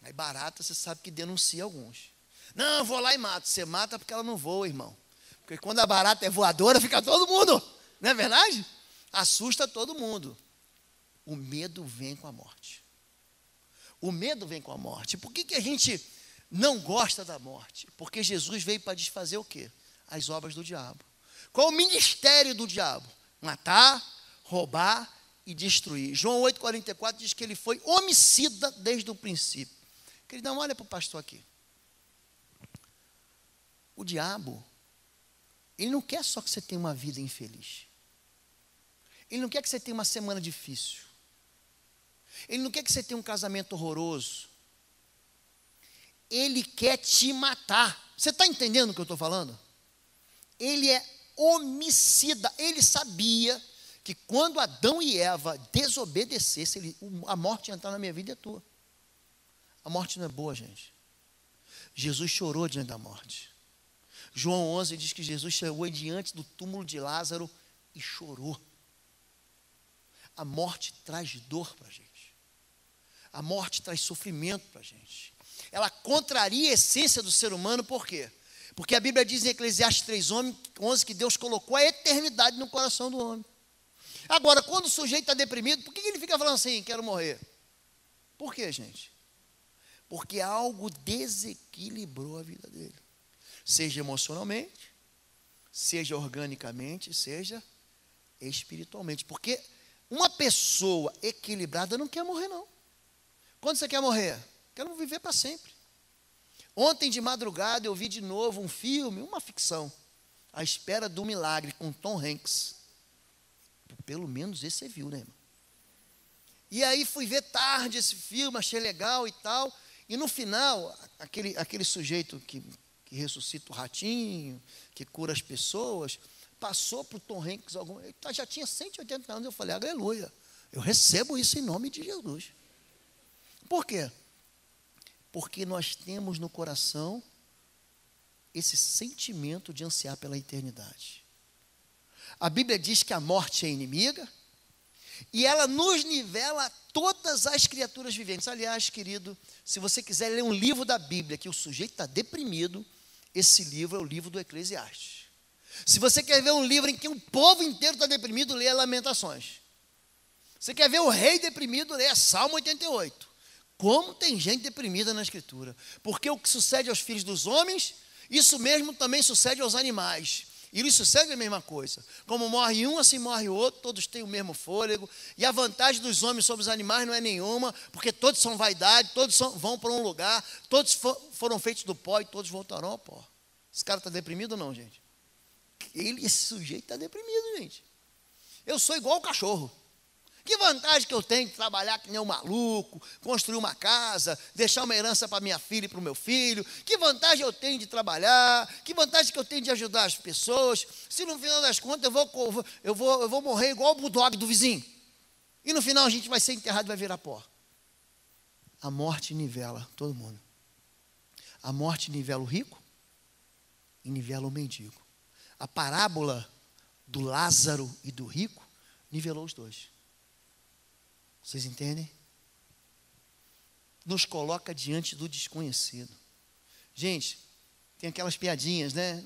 Speaker 1: Aí barata, você sabe que denuncia alguns. Não, eu vou lá e mato. Você mata porque ela não voa, irmão. Porque quando a barata é voadora, fica todo mundo. Não é verdade? Assusta todo mundo. O medo vem com a morte. O medo vem com a morte. Por que a gente não gosta da morte? Porque Jesus veio para desfazer o quê? As obras do diabo. Qual o ministério do diabo? Matar, roubar e destruir. João 8,44 diz que ele foi homicida desde o princípio. Queridão, olha para o pastor aqui. O diabo, ele não quer só que você tenha uma vida infeliz. Ele não quer que você tenha uma semana difícil. Ele não quer que você tenha um casamento horroroso. Ele quer te matar. Você está entendendo o que eu estou falando? Ele é homicida. Ele sabia que quando Adão e Eva desobedecessem, a morte ia entrar na minha vida e a tua. A morte não é boa, gente. Jesus chorou diante da morte. João 11 diz que Jesus chegou diante do túmulo de Lázaro e chorou. A morte traz dor para a gente. A morte traz sofrimento para a gente. Ela contraria a essência do ser humano, por quê? Porque a Bíblia diz em Eclesiastes 3:11 que Deus colocou a eternidade no coração do homem. Agora, quando o sujeito está deprimido, por que ele fica falando assim, quero morrer? Por quê, gente? Porque algo desequilibrou a vida dele. Seja emocionalmente, seja organicamente, seja espiritualmente. Porque uma pessoa equilibrada não quer morrer, não. Quando você quer morrer? Quero viver para sempre. Ontem de madrugada eu vi de novo um filme, uma ficção, A Espera do Milagre, com Tom Hanks. Pelo menos esse você viu, né, irmão? E aí fui ver tarde esse filme, achei legal e tal. E no final, aquele sujeito que ressuscita o ratinho, que cura as pessoas, passou para o Tom Hanks, ele já tinha 180 anos, eu falei, aleluia, eu recebo isso em nome de Jesus. Por quê? Porque nós temos no coração esse sentimento de ansiar pela eternidade. A Bíblia diz que a morte é inimiga, e ela nos nivela todas as criaturas viventes. Aliás, querido, se você quiser ler um livro da Bíblia que o sujeito está deprimido, esse livro é o livro do Eclesiastes. Se você quer ver um livro em que o povo inteiro está deprimido, leia Lamentações. Você quer ver o rei deprimido, leia Salmo 88. Como tem gente deprimida na Escritura. Porque o que sucede aos filhos dos homens, isso mesmo também sucede aos animais. E lhes sucede a mesma coisa. Como morre um, assim morre o outro, todos têm o mesmo fôlego. E a vantagem dos homens sobre os animais não é nenhuma, porque todos são vaidade, todos vão para um lugar, todos foram feitos do pó e todos voltarão ao pó. Esse cara está deprimido ou não, gente? esse sujeito está deprimido, gente. Eu sou igual o cachorro. Que vantagem que eu tenho de trabalhar que nem um maluco, construir uma casa, deixar uma herança para minha filha e para o meu filho? Que vantagem eu tenho de trabalhar? Que vantagem que eu tenho de ajudar as pessoas? Se no final das contas eu vou morrer igual o bulldog do vizinho. E no final a gente vai ser enterrado e vai virar pó. A morte nivela todo mundo. A morte nivela o rico e nivela o mendigo. A parábola do Lázaro e do rico nivelou os dois. Vocês entendem? Nos coloca diante do desconhecido. Gente, tem aquelas piadinhas, né?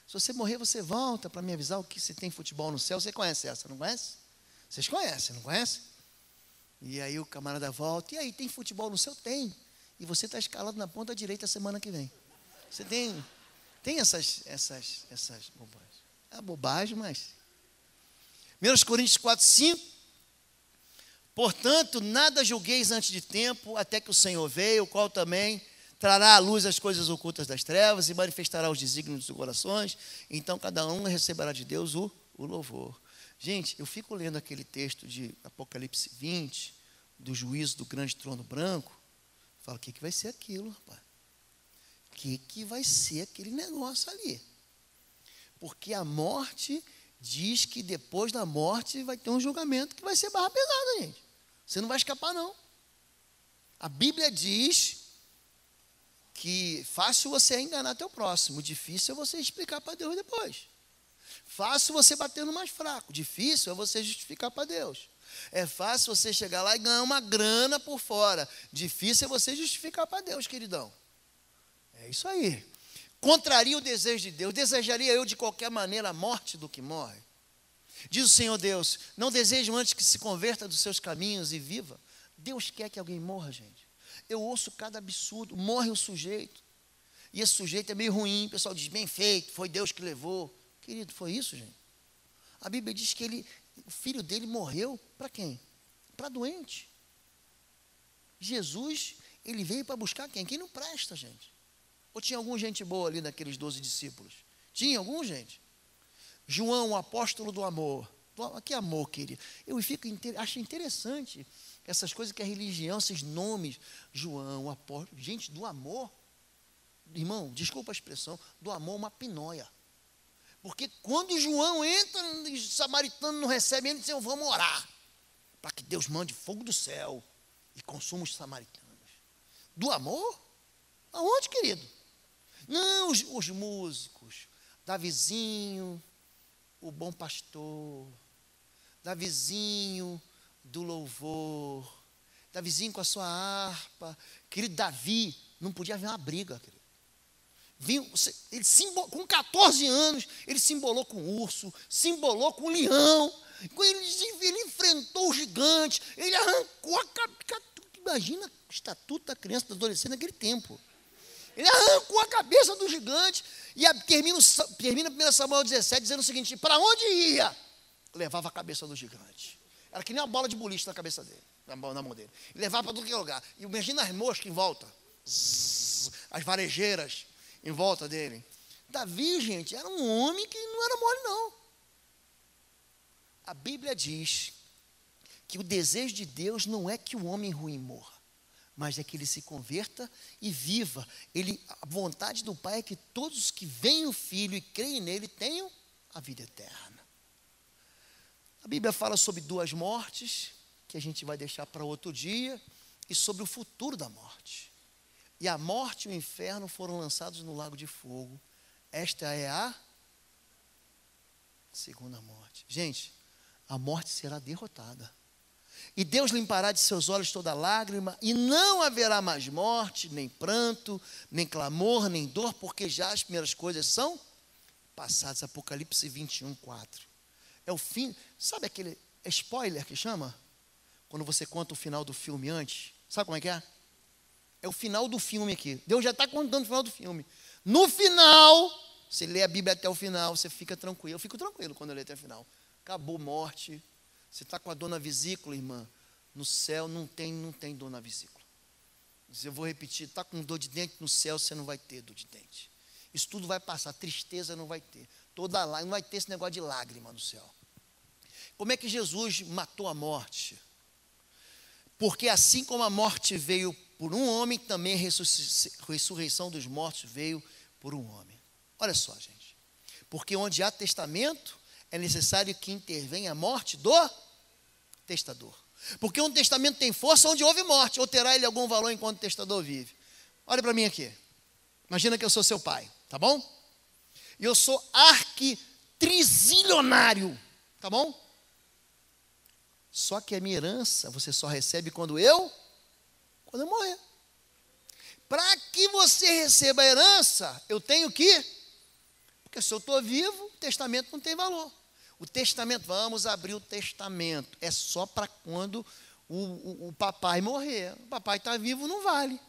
Speaker 1: Se você morrer, você volta para me avisar o que se tem futebol no céu. Você conhece essa, não conhece? Vocês conhecem, não conhecem? E aí o camarada volta. E aí, tem futebol no céu? Tem. E você está escalado na ponta direita semana que vem. Você tem essas bobagens. É bobagem, mas... 1 Coríntios 4:5. Portanto, nada julgueis antes de tempo, até que o Senhor veio, o qual também trará à luz as coisas ocultas das trevas e manifestará os desígnios dos corações. Então, cada um receberá de Deus o louvor. Gente, eu fico lendo aquele texto de Apocalipse 20, do juízo do grande trono branco. Falo, o que vai ser aquilo, rapaz? O que vai ser aquele negócio ali? Porque a morte diz que depois da morte vai ter um julgamento que vai ser barra pesada, gente. Você não vai escapar, não. A Bíblia diz que fácil você enganar teu próximo, difícil é você explicar para Deus depois. Fácil você bater no mais fraco, difícil é você justificar para Deus. É fácil você chegar lá e ganhar uma grana por fora, difícil é você justificar para Deus, queridão. É isso aí. Contraria o desejo de Deus, desejaria eu de qualquer maneira a morte do que morre? Diz o Senhor Deus, não desejo antes que se converta dos seus caminhos e viva. Deus quer que alguém morra, gente. Eu ouço cada absurdo, morre o sujeito. E esse sujeito é meio ruim, o pessoal diz, bem feito, foi Deus que levou. Querido, foi isso, gente? A Bíblia diz que o filho dele morreu para quem? Para doente. Jesus, ele veio para buscar quem? Quem não presta, gente. Ou tinha alguma gente boa ali naqueles 12 discípulos? Tinha algum, gente? João, o apóstolo do amor. Que amor, querido. Acho interessante essas coisas que a religião, esses nomes. João, o apóstolo. Gente, do amor. Irmão, desculpa a expressão. Do amor, uma pinóia. Porque quando João entra, os samaritanos não recebem ele, dizem, eu vou orar. Para que Deus mande fogo do céu e consuma os samaritanos. Do amor? Aonde, querido? Não, os músicos. Davizinho, o bom pastor, Davizinho do louvor, Davizinho com a sua harpa. Querido, Davi não podia haver uma briga, querido. Com 14 anos, ele se embolou com o urso, se embolou com o leão, ele enfrentou o gigante, ele arrancou a cabeça. Imagina o estatuto da criança, do adolescente naquele tempo. Ele arrancou a cabeça do gigante e termina 1 Samuel 17 dizendo o seguinte, para onde ia? Levava a cabeça do gigante. Era que nem uma bola de boliche na cabeça dele, na mão dele. E levava para todo lugar. E imagina as moscas em volta, as varejeiras em volta dele. Davi, gente, era um homem que não era mole, não. A Bíblia diz que o desejo de Deus não é que o homem ruim morra, mas é que ele se converta e viva. A vontade do Pai é que todos os que veem o Filho e creem nele tenham a vida eterna. A Bíblia fala sobre 2 mortes, que a gente vai deixar para outro dia, e sobre o futuro da morte. E a morte e o inferno foram lançados no lago de fogo. Esta é a segunda morte. Gente, a morte será derrotada. E Deus limpará de seus olhos toda lágrima, e não haverá mais morte, nem pranto, nem clamor, nem dor, porque já as primeiras coisas são passadas. Apocalipse 21:4. É o fim, sabe aquele spoiler que chama? Quando você conta o final do filme antes, sabe como é que é? É o final do filme aqui. Deus já está contando o final do filme. No final, você lê a Bíblia até o final, você fica tranquilo. Eu fico tranquilo quando eu leio até o final. Acabou morte. Você está com a dor na vesícula, irmã. No céu não tem dor na vesícula. Eu vou repetir, está com dor de dente no céu, você não vai ter dor de dente. Isso tudo vai passar, tristeza não vai ter. toda lágrima, não vai ter esse negócio de lágrima no céu. Como é que Jesus matou a morte? Porque assim como a morte veio por um homem, também a ressurreição dos mortos veio por um homem. Olha só, gente. Porque onde há testamento, é necessário que intervenha a morte do testador. Porque um testamento tem força onde houve morte, ou terá ele algum valor enquanto o testador vive. Olha para mim aqui. Imagina que eu sou seu pai, tá bom? E eu sou arquitrizilionário, tá bom? Só que a minha herança você só recebe quando eu morrer. Para que você receba a herança, eu tenho que, porque se eu estou vivo, o testamento não tem valor. O testamento, vamos abrir o testamento, é só para quando o papai morrer. O papai está vivo, não vale.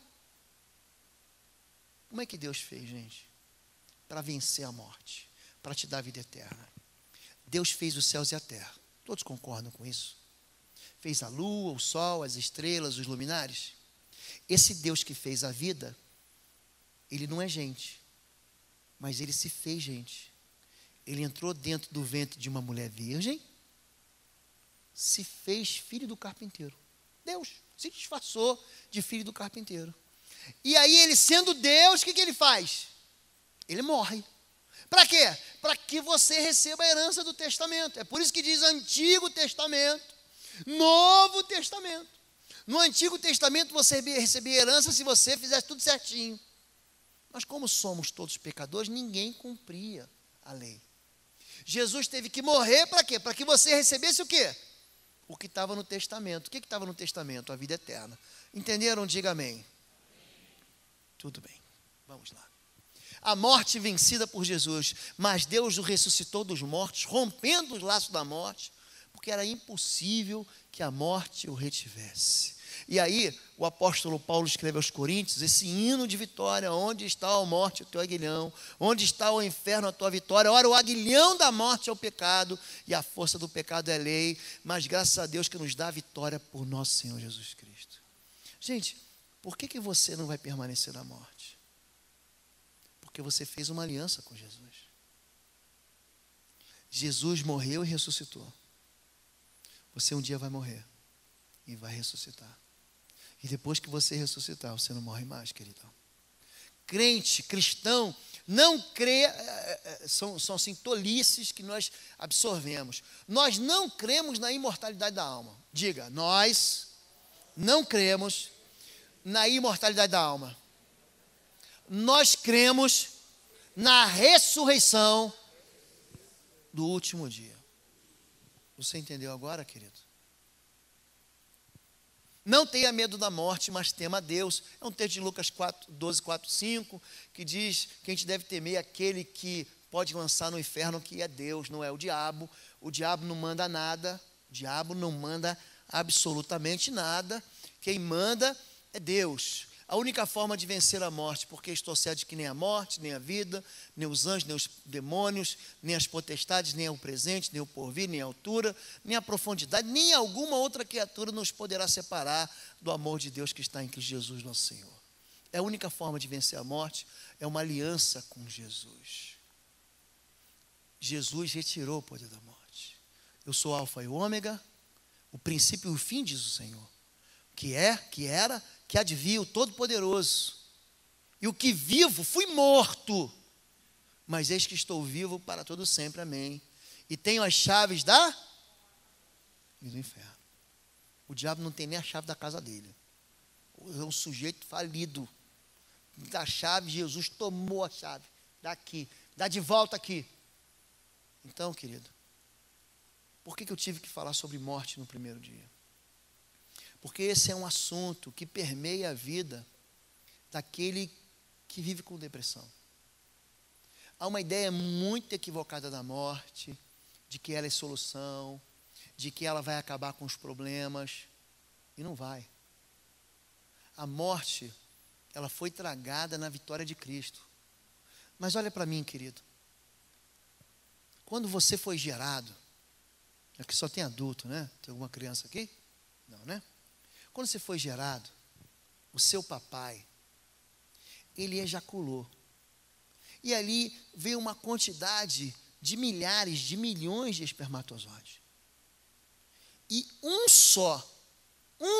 Speaker 1: Como é que Deus fez, gente? Para vencer a morte, para te dar a vida eterna. Deus fez os céus e a terra. Todos concordam com isso? Fez a lua, o sol, as estrelas, os luminares. Esse Deus que fez a vida, ele não é gente, mas ele se fez gente. Ele entrou dentro do ventre de uma mulher virgem, se fez filho do carpinteiro. Deus se disfarçou de filho do carpinteiro. E aí ele, sendo Deus, o que ele faz? Ele morre. Para quê? Para que você receba a herança do testamento. É por isso que diz Antigo Testamento, Novo Testamento. No Antigo Testamento você recebia herança se você fizesse tudo certinho. Mas como somos todos pecadores, ninguém cumpria a lei. Jesus teve que morrer para quê? Para que você recebesse o quê? O que estava no testamento. O que estava no testamento? A vida eterna. Entenderam? Diga amém. Tudo bem, vamos lá. A morte vencida por Jesus, mas Deus o ressuscitou dos mortos, rompendo os laços da morte, porque era impossível que a morte o retivesse. E aí, o apóstolo Paulo escreve aos Coríntios esse hino de vitória: onde está a morte, o teu aguilhão? Onde está o inferno, a tua vitória? Ora, o aguilhão da morte é o pecado, e a força do pecado é a lei, mas graças a Deus que nos dá a vitória por nosso Senhor Jesus Cristo. Gente, por que você não vai permanecer na morte? Porque você fez uma aliança com Jesus. Jesus morreu e ressuscitou. Você um dia vai morrer e vai ressuscitar. E depois que você ressuscitar, você não morre mais, queridão. Crente, cristão, não crê, são assim tolices que nós absorvemos. Nós não cremos na imortalidade da alma. Diga, nós não cremos na imortalidade da alma. Nós cremos na ressurreição do último dia. Você entendeu agora, querido? Não tenha medo da morte, mas tema a Deus. É um texto de Lucas 12, 4, 5, que diz que a gente deve temer aquele que pode lançar no inferno, que é Deus, não é o diabo. O diabo não manda nada, o diabo não manda absolutamente nada. Quem manda é Deus. A única forma de vencer a morte, porque estou certo de que nem a morte, nem a vida, nem os anjos, nem os demônios, nem as potestades, nem o presente, nem o porvir, nem a altura, nem a profundidade, nem alguma outra criatura nos poderá separar do amor de Deus que está em Cristo Jesus, nosso Senhor. É a única forma de vencer a morte, é uma aliança com Jesus. Jesus retirou o poder da morte. Eu sou o alfa e o ômega, o princípio e o fim, diz o Senhor. Que é, que era, que há de vir, o Todo-Poderoso. E o que vivo, fui morto, mas eis que estou vivo para todo sempre, amém. E tenho as chaves e do inferno. O diabo não tem nem a chave da casa dele. É um sujeito falido. Da chave, Jesus tomou a chave. Daqui, dá de volta aqui. Então, querido, por que eu tive que falar sobre morte no primeiro dia? Porque esse é um assunto que permeia a vida daquele que vive com depressão. Há uma ideia muito equivocada da morte, de que ela é solução, de que ela vai acabar com os problemas, e não vai. A morte, ela foi tragada na vitória de Cristo. Mas olha para mim, querido. Quando você foi gerado, aqui só tem adulto, né? Tem alguma criança aqui? Não, né? Quando você foi gerado, o seu papai, ele ejaculou. E ali veio uma quantidade de milhares, de milhões de espermatozoides. E um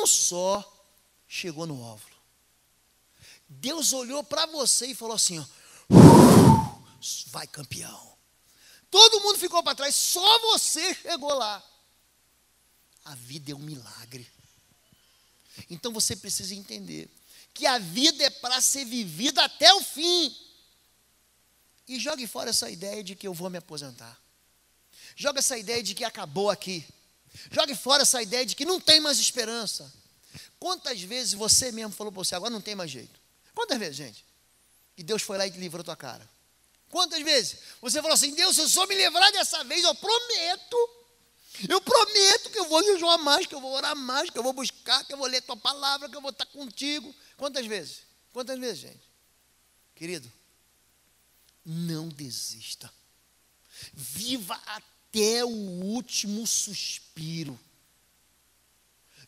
Speaker 1: só chegou no óvulo. Deus olhou para você e falou assim, ó, vai campeão. Todo mundo ficou para trás, só você chegou lá. A vida é um milagre. Então você precisa entender que a vida é para ser vivida até o fim. E jogue fora essa ideia de que eu vou me aposentar. Joga essa ideia de que acabou aqui. Jogue fora essa ideia de que não tem mais esperança. Quantas vezes você mesmo falou para você, agora não tem mais jeito? Quantas vezes, gente? E Deus foi lá e livrou a tua cara. Quantas vezes você falou assim, Deus, se eu só me livrar dessa vez, eu prometo que eu vou jejuar mais, que eu vou orar mais, que eu vou buscar, que eu vou ler tua palavra, que eu vou estar contigo. Quantas vezes? Quantas vezes, gente? Querido, não desista. Viva até o último suspiro.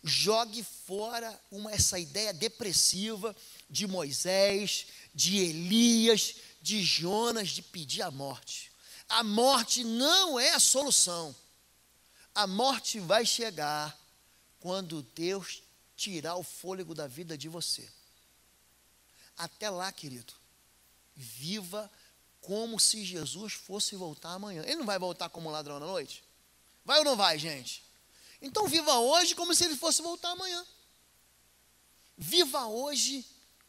Speaker 1: Jogue fora essa ideia depressiva de Moisés, de Elias, de Jonas, de pedir a morte. A morte não é a solução. A morte vai chegar quando Deus tirar o fôlego da vida de você. Até lá, querido, viva como se Jesus fosse voltar amanhã. Ele não vai voltar como ladrão na noite? Vai ou não vai, gente? Então viva hoje como se ele fosse voltar amanhã. Viva hoje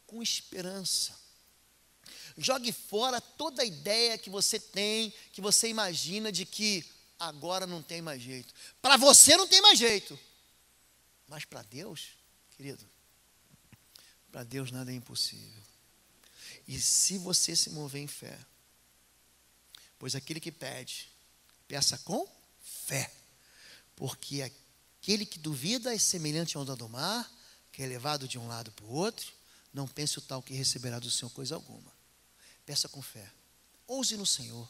Speaker 1: com esperança. Jogue fora toda a ideia que você tem, que você imagina de que agora não tem mais jeito. Para você não tem mais jeito. Mas para Deus, querido, para Deus nada é impossível. E se você se mover em fé, pois aquele que pede, peça com fé. Porque aquele que duvida é semelhante à onda do mar, que é levado de um lado para o outro. Não pense o tal que receberá do Senhor coisa alguma. Peça com fé. Ouse no Senhor.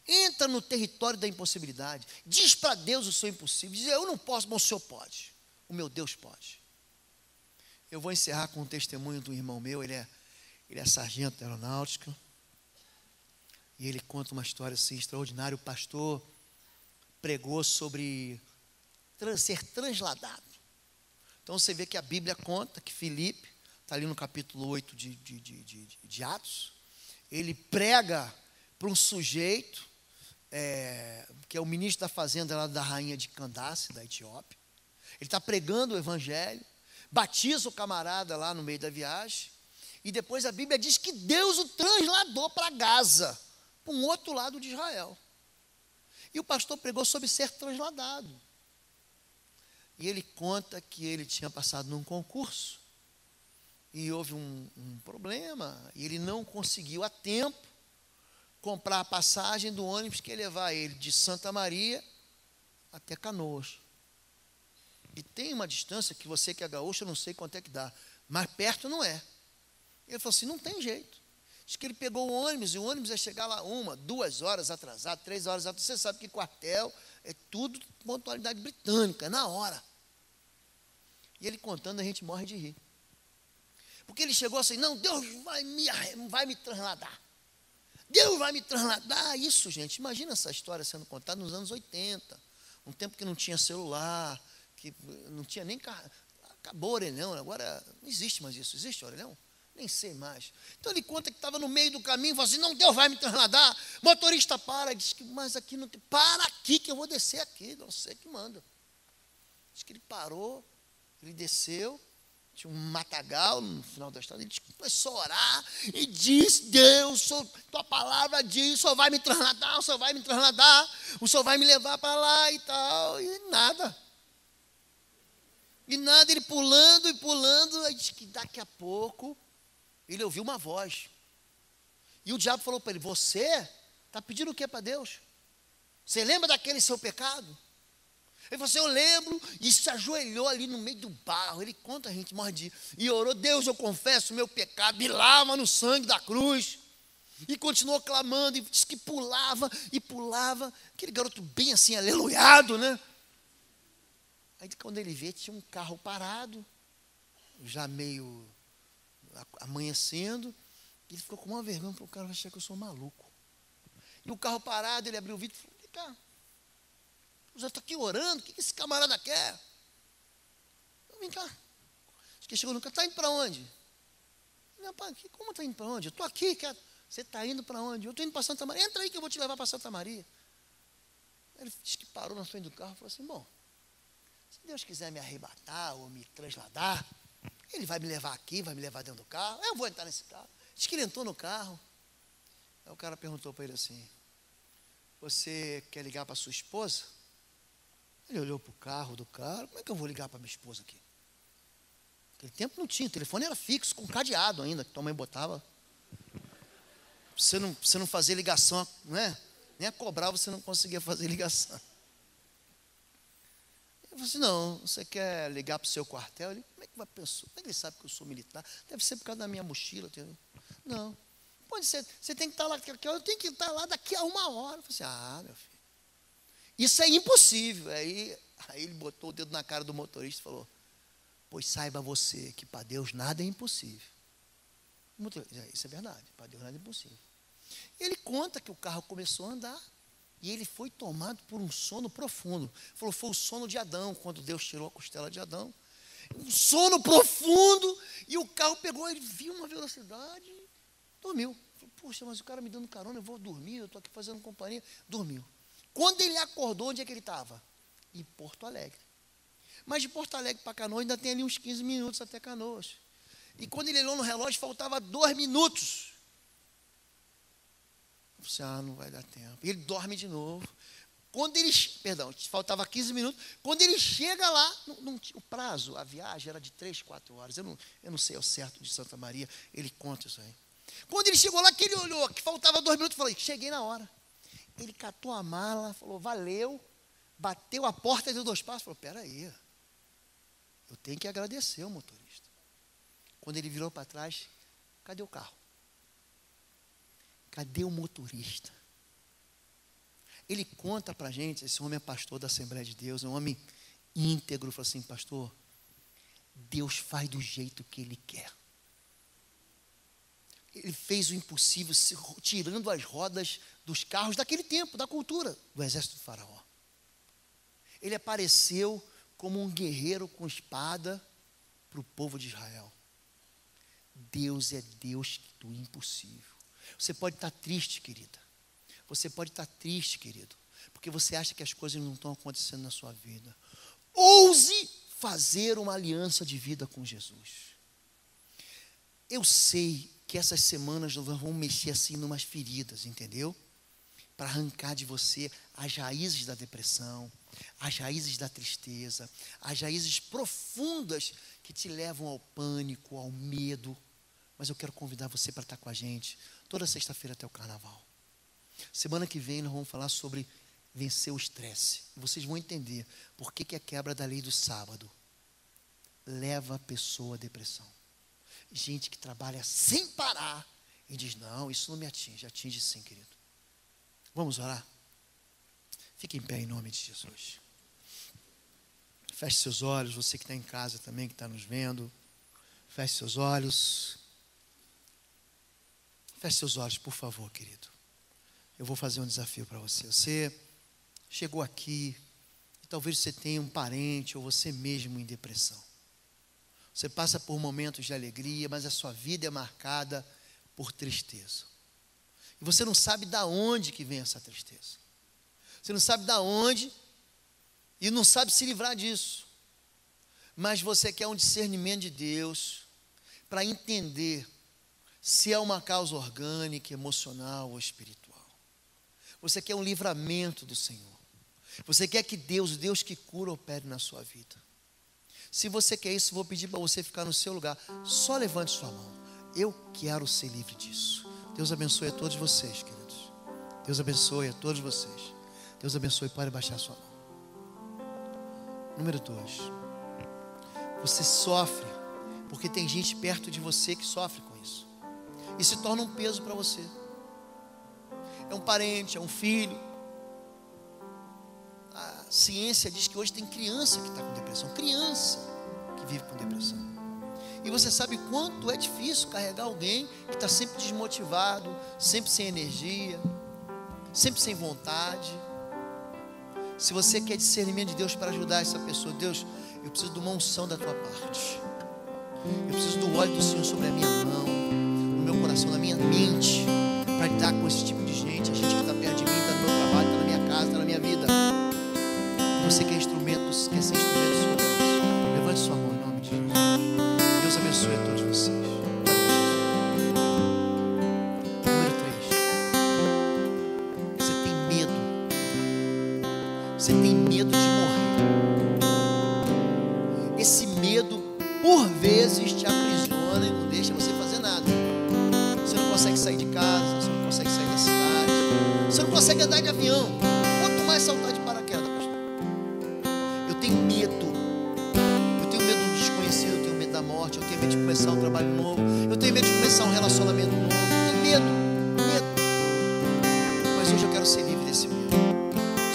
Speaker 1: Entra no território da impossibilidade. Diz para Deus o seu impossível. Diz, eu não posso, mas o Senhor pode. O meu Deus pode. Eu vou encerrar com um testemunho do irmão meu. Ele é sargento da aeronáutica. E ele conta uma história assim extraordinária. O pastor pregou sobre ser transladado. Então você vê que a Bíblia conta que Filipe, está ali no capítulo 8 de Atos, ele prega para um sujeito, que é o ministro da fazenda lá da rainha de Candace, da Etiópia. Ele está pregando o evangelho, batiza o camarada lá no meio da viagem, e depois a Bíblia diz que Deus o transladou para Gaza, para um outro lado de Israel. E o pastor pregou sobre ser transladado. E ele conta que ele tinha passado num concurso, e houve um problema, e ele não conseguiu a tempo comprar a passagem do ônibus que ia levar ele de Santa Maria até Canoas. E tem uma distância que você que é gaúcho, eu não sei quanto é que dá, mas perto não é. Ele falou assim, não tem jeito. Diz que ele pegou o ônibus, e o ônibus ia chegar lá 1, 2 horas atrasado, 3 horas atrasado. Você sabe que quartel é tudo pontualidade britânica, na hora. E ele contando, a gente morre de rir. Porque ele chegou assim, não, Deus vai me transladar. Deus vai me transladar. Isso, gente, imagina essa história sendo contada nos anos 80. Um tempo que não tinha celular, que não tinha nem carro. Acabou o orelhão, agora não existe mais isso. Existe orelhão? Nem sei mais. Então ele conta que estava no meio do caminho, falou assim, não, Deus vai me transladar. Motorista para, diz que, mas aqui não tem. Para aqui que eu vou descer aqui, não sei que manda. Diz que ele parou, ele desceu. Tinha um matagal no final da estrada, ele começou a orar e disse, Deus, tua palavra diz, o Senhor vai me transladar, o Senhor vai me transladar, o Senhor vai me levar para lá e tal, e nada. E nada, ele pulando e pulando, aí disse que daqui a pouco ele ouviu uma voz. E o diabo falou para ele, você está pedindo o que para Deus? Você lembra daquele seu pecado? Ele falou assim, eu lembro, e se ajoelhou ali no meio do barro. Ele conta, a gente morre de rir. E orou, Deus, eu confesso o meu pecado, me lava no sangue da cruz. E continuou clamando, e disse que pulava e pulava. Aquele garoto bem assim, aleluiado, né? Aí quando ele vê, tinha um carro parado, já meio amanhecendo. Ele ficou com uma vergonha, o cara vai achar que eu sou maluco. E o carro parado, ele abriu o vidro e falou: vem cá, eu já estou aqui orando, o que esse camarada quer? Eu, vem cá. Acho que chegou no carro: está indo para onde? Não, pai, como está indo para onde? Eu estou aqui, cara. Você está indo para onde? Eu estou indo para Santa Maria. Entra aí que eu vou te levar para Santa Maria. Ele disse que parou na frente do carro e falou assim: bom, se Deus quiser me arrebatar ou me transladar, Ele vai me levar aqui, vai me levar dentro do carro, eu vou entrar nesse carro. Diz que ele entrou no carro. Aí o cara perguntou para ele assim: você quer ligar para sua esposa? Ele olhou para o carro do cara: como é que eu vou ligar para minha esposa aqui? Naquele tempo não tinha, o telefone era fixo, com cadeado ainda, que tua mãe botava. Você não fazia ligação, não é? Nem a cobrar você não conseguia fazer ligação. Ele falou assim: não, você quer ligar para o seu quartel? Ele: como é que vai pensar? Como é que ele sabe que eu sou militar? Deve ser por causa da minha mochila. Entendeu? Não. Pode ser, você tem que estar lá, eu tenho que estar lá daqui a 1 hora. Eu falei assim: meu filho, isso é impossível. Aí ele botou o dedo na cara do motorista e falou: pois saiba você que para Deus nada é impossível. Isso é verdade, para Deus nada é impossível. Ele conta que o carro começou a andar e ele foi tomado por um sono profundo. Falou: foi o sono de Adão, quando Deus tirou a costela de Adão. Um sono profundo, e o carro pegou, ele viu uma velocidade, dormiu. Falou: poxa, mas o cara me dando carona, eu vou dormir, eu estou aqui fazendo companhia. Dormiu. Quando ele acordou, onde é que ele estava? Em Porto Alegre. Mas de Porto Alegre para Canoas ainda tem ali uns 15 minutos até Canoas. E quando ele olhou no relógio, faltava 2 minutos. Eu falei: não vai dar tempo. E ele dorme de novo. Quando ele, faltava 15 minutos. Quando ele chega lá, o prazo, a viagem era de 3, 4 horas. Eu não sei ao certo de Santa Maria, ele conta isso aí. Quando ele chegou lá, que ele olhou, que faltava 2 minutos, falei: cheguei na hora. Ele catou a mala, falou: valeu, bateu a porta e deu 2 passos. Falou: peraí, eu tenho que agradecer o motorista. Quando ele virou para trás: cadê o carro? Cadê o motorista? Ele conta para a gente, esse homem é pastor da Assembleia de Deus, é um homem íntegro. Falou assim: pastor, Deus faz do jeito que Ele quer. Ele fez o impossível, tirando as rodas dos carros daquele tempo, da cultura do exército do faraó. Ele apareceu como um guerreiro com espada para o povo de Israel. Deus é Deus do impossível. Você pode estar triste, querida. Você pode estar triste, querido, porque você acha que as coisas não estão acontecendo na sua vida. Ouse fazer uma aliança de vida com Jesus. Eu sei que essas semanas nós vamos mexer assim numas feridas, entendeu? Para arrancar de você as raízes da depressão, as raízes da tristeza, as raízes profundas que te levam ao pânico, ao medo. Mas eu quero convidar você para estar com a gente toda sexta-feira até o carnaval. Semana que vem nós vamos falar sobre vencer o estresse. Vocês vão entender por que a quebra da lei do sábado leva a pessoa à depressão. Gente que trabalha sem parar e diz: não, isso não me atinge. Atinge sim, querido. Vamos orar? Fique em pé em nome de Jesus. Feche seus olhos, você que está em casa também, que está nos vendo. Feche seus olhos. Feche seus olhos, por favor, querido. Eu vou fazer um desafio para você. Você chegou aqui e talvez você tenha um parente ou você mesmo em depressão. Você passa por momentos de alegria, mas a sua vida é marcada por tristeza. E você não sabe de onde que vem essa tristeza. Você não sabe de onde e não sabe se livrar disso. Mas você quer um discernimento de Deus para entender se é uma causa orgânica, emocional ou espiritual. Você quer um livramento do Senhor. Você quer que Deus, o Deus que cura, opere na sua vida. Se você quer isso, vou pedir para você ficar no seu lugar. Só levante sua mão. Eu quero ser livre disso. Deus abençoe a todos vocês, queridos. Deus abençoe a todos vocês. Deus abençoe. Pode baixar sua mão. Número 2. Você sofre porque tem gente perto de você que sofre com isso. E se torna um peso para você. É um parente, é um filho. A ciência diz que hoje tem criança que está com depressão. Criança que vive com depressão. E você sabe quanto é difícil carregar alguém que está sempre desmotivado, sempre sem energia. sempre sem vontade. Se você quer discernimento de Deus para ajudar essa pessoa, Deus, eu preciso de uma unção da tua parte. Eu preciso do óleo do Senhor sobre a minha mão, no meu coração, na minha mente, para lidar com esse tipo de gente. A gente que está perto de mim, está no meu trabalho, está na minha casa, está na minha vida. Você quer instrumentos, quer ser instrumento do Senhor. Levante sua mão em nome de Jesus. Deus abençoe a todos vocês. Número 3. Você tem medo. Você tem medo de morrer. Esse medo, por vezes, te aprisiona e não deixa você fazer nada. Você não consegue sair de casa, você não consegue sair da cidade, você não consegue andar de avião. Quanto mais saltar de paraquedas, pastor. Eu tenho medo. Eu tenho medo do desconhecido, eu tenho medo da morte, eu tenho medo de começar um trabalho novo, eu tenho medo de começar um relacionamento novo. Eu tenho medo. Mas hoje eu quero ser livre desse medo.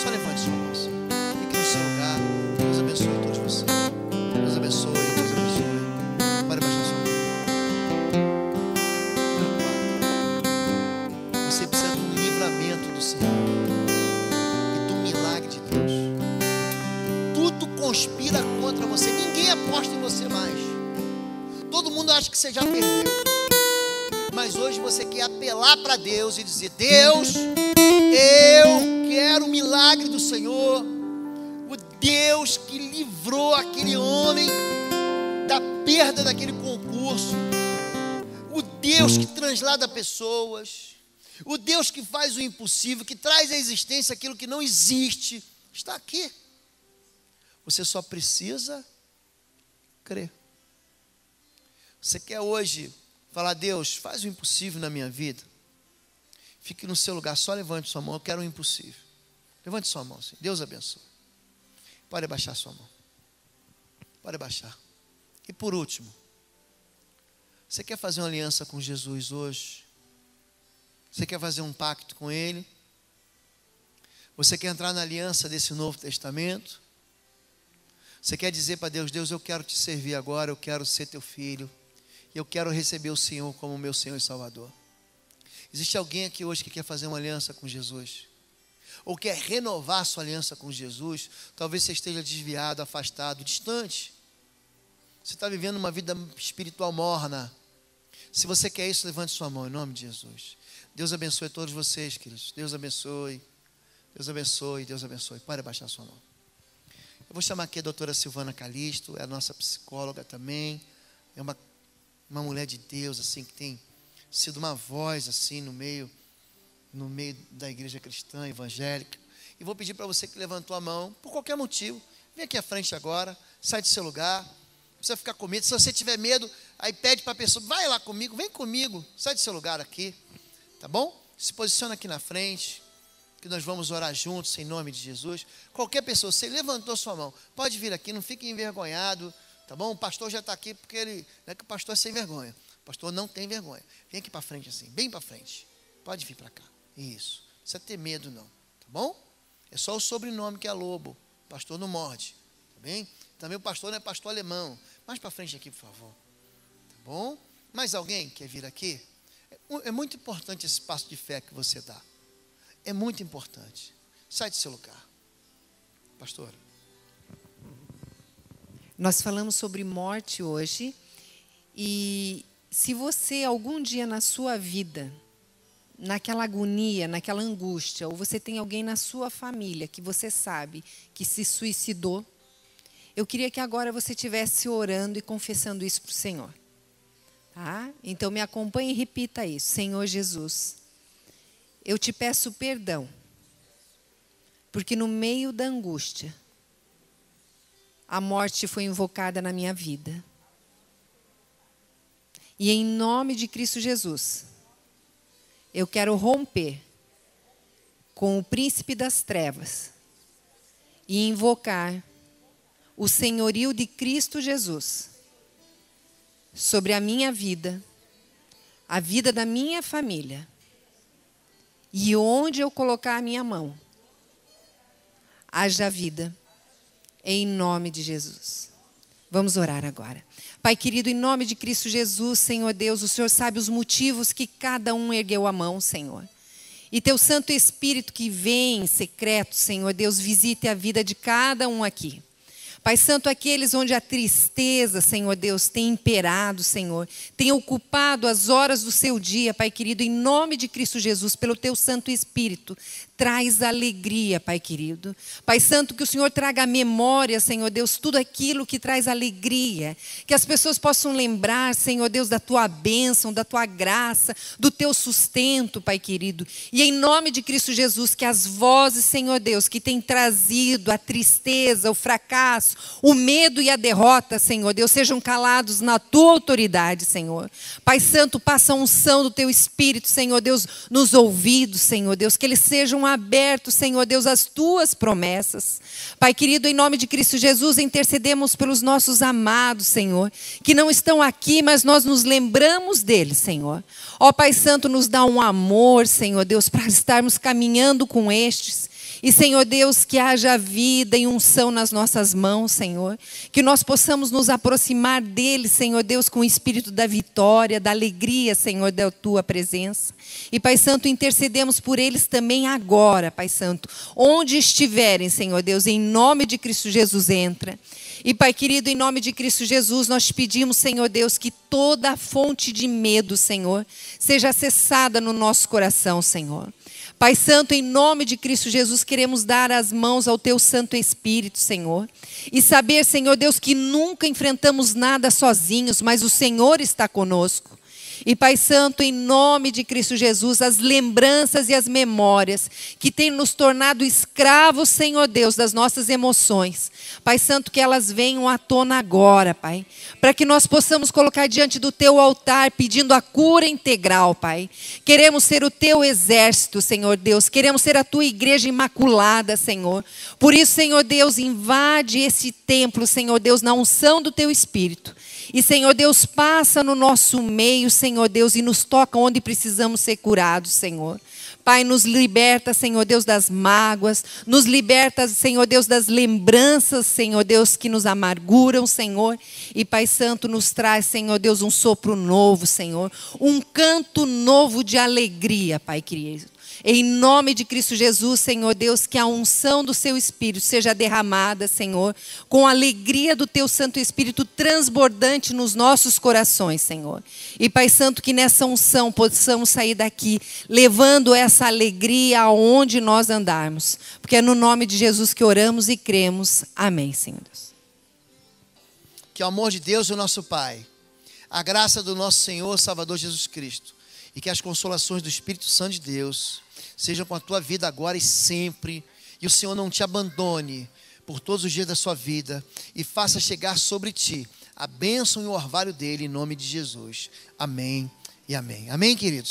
Speaker 1: Só levante sua mão. Fique no seu lugar. Deus abençoe a todos vocês. Deus abençoe, Deus abençoe. Pode baixar sua mão. Você precisa de um livramento do Senhor e do milagre de Deus. Tudo conspira contra você. Ninguém aposta em você mais. Todo mundo acha que você já perdeu. Mas hoje você quer apelar para Deus e dizer: Deus, eu quero o milagre do Senhor. O Deus que livrou aquele homem da perda daquele concurso. O Deus que translada pessoas. O Deus que faz o impossível, que traz à existência aquilo que não existe, está aqui. Você só precisa crer. Você quer hoje falar: Deus, faz o impossível na minha vida. Fique no seu lugar, só levante sua mão. Eu quero o impossível. Levante sua mão, assim. Deus abençoe. Pode abaixar sua mão. Pode abaixar. E por último, você quer fazer uma aliança com Jesus hoje? Você quer fazer um pacto com Ele? Você quer entrar na aliança desse Novo Testamento? Você quer dizer para Deus: Deus, eu quero te servir agora, eu quero ser teu filho, e eu quero receber o Senhor como meu Senhor e Salvador. Existe alguém aqui hoje que quer fazer uma aliança com Jesus? Ou quer renovar sua aliança com Jesus? Talvez você esteja desviado, afastado, distante. Você está vivendo uma vida espiritual morna. Se você quer isso, levante sua mão em nome de Jesus. Deus abençoe a todos vocês, queridos. Deus abençoe. Deus abençoe, Deus abençoe. Pode abaixar sua mão. Eu vou chamar aqui a doutora Silvana Calisto, é a nossa psicóloga também. É uma mulher de Deus, assim, que tem sido uma voz, assim, no meio da igreja cristã, evangélica. E vou pedir para você que levantou a mão, por qualquer motivo, vem aqui à frente agora, sai do seu lugar, não precisa ficar com medo. Se você tiver medo, aí pede para a pessoa: vai lá comigo, vem comigo, sai do seu lugar aqui, tá bom? Se posiciona aqui na frente, que nós vamos orar juntos, em nome de Jesus. Qualquer pessoa, você levantou sua mão, pode vir aqui, não fique envergonhado, tá bom? O pastor já está aqui, porque ele, não é que o pastor é sem vergonha, o pastor não tem vergonha. Vem aqui para frente assim, bem para frente, pode vir para cá, isso, não precisa ter medo não, tá bom? É só o sobrenome que é Lobo, o pastor não morde, tá bem? Também o pastor não é pastor alemão. Mais para frente aqui, por favor, tá bom? Mais alguém quer vir aqui? É muito importante esse passo de fé que você dá. É muito importante. Sai do seu lugar. Pastora.
Speaker 2: Nós falamos sobre morte hoje. E se você algum dia na sua vida, naquela agonia, naquela angústia, ou você tem alguém na sua família que você sabe que se suicidou, eu queria que agora você estivesse orando e confessando isso para o Senhor. Tá? Então me acompanhe e repita isso. Senhor Jesus, eu te peço perdão, porque no meio da angústia, a morte foi invocada na minha vida. E em nome de Cristo Jesus, eu quero romper com o príncipe das trevas e invocar o senhorio de Cristo Jesus sobre a minha vida, a vida da minha família. E onde eu colocar a minha mão, haja vida, em nome de Jesus. Vamos orar agora. Pai querido, em nome de Cristo Jesus, Senhor Deus, o Senhor sabe os motivos que cada um ergueu a mão, Senhor. E teu Santo Espírito que vem em secreto, Senhor Deus, visite a vida de cada um aqui. Pai Santo, aqueles onde a tristeza, Senhor Deus, tem imperado, Senhor, tem ocupado as horas do seu dia, Pai querido, em nome de Cristo Jesus, pelo teu Santo Espírito, traz alegria, Pai querido. Pai Santo, que o Senhor traga à memória, Senhor Deus, tudo aquilo que traz alegria, que as pessoas possam lembrar, Senhor Deus, da tua bênção, da tua graça, do teu sustento, Pai querido. E em nome de Cristo Jesus, que as vozes, Senhor Deus, que têm trazido a tristeza, o fracasso, o medo e a derrota, Senhor Deus, sejam calados na tua autoridade, Senhor. Pai Santo, passa a unção do teu Espírito, Senhor Deus, nos ouvidos, Senhor Deus, que eles sejam abertos, Senhor Deus, às tuas promessas. Pai querido, em nome de Cristo Jesus, intercedemos pelos nossos amados, Senhor, que não estão aqui, mas nós nos lembramos deles, Senhor. Ó Pai Santo, nos dá um amor, Senhor Deus, para estarmos caminhando com estes. E, Senhor Deus, que haja vida e unção nas nossas mãos, Senhor. Que nós possamos nos aproximar deles, Senhor Deus, com o espírito da vitória, da alegria, Senhor, da tua presença. E, Pai Santo, intercedemos por eles também agora, Pai Santo. Onde estiverem, Senhor Deus, em nome de Cristo Jesus, entra. E, Pai querido, em nome de Cristo Jesus, nós te pedimos, Senhor Deus, que toda a fonte de medo, Senhor, seja acessada no nosso coração, Senhor. Pai Santo, em nome de Cristo Jesus, queremos dar as mãos ao teu Santo Espírito, Senhor. E saber, Senhor Deus, que nunca enfrentamos nada sozinhos, mas o Senhor está conosco. E, Pai Santo, em nome de Cristo Jesus, as lembranças e as memórias que têm nos tornado escravos, Senhor Deus, das nossas emoções. Pai Santo, que elas venham à tona agora, Pai. Para que nós possamos colocar diante do teu altar, pedindo a cura integral, Pai. Queremos ser o teu exército, Senhor Deus. Queremos ser a tua igreja imaculada, Senhor. Por isso, Senhor Deus, invade esse templo, Senhor Deus, na unção do teu Espírito. E, Senhor Deus, passa no nosso meio, Senhor Deus, e nos toca onde precisamos ser curados, Senhor. Pai, nos liberta, Senhor Deus, das mágoas, nos liberta, Senhor Deus, das lembranças, Senhor Deus, que nos amarguram, Senhor. E, Pai Santo, nos traz, Senhor Deus, um sopro novo, Senhor. Um canto novo de alegria, Pai querido. Em nome de Cristo Jesus, Senhor Deus, que a unção do seu Espírito seja derramada, Senhor, com a alegria do teu Santo Espírito transbordante nos nossos corações, Senhor. E, Pai Santo, que nessa unção possamos sair daqui, levando essa alegria aonde nós andarmos. Porque é no nome de Jesus que oramos e cremos. Amém, Senhor Deus.
Speaker 1: Que o amor de Deus, o nosso Pai, a graça do nosso Senhor, Salvador Jesus Cristo, e que as consolações do Espírito Santo de Deus sejam com a tua vida agora e sempre. E o Senhor não te abandone por todos os dias da sua vida e faça chegar sobre ti a bênção e o orvalho dele em nome de Jesus. Amém e amém. Amém, queridos?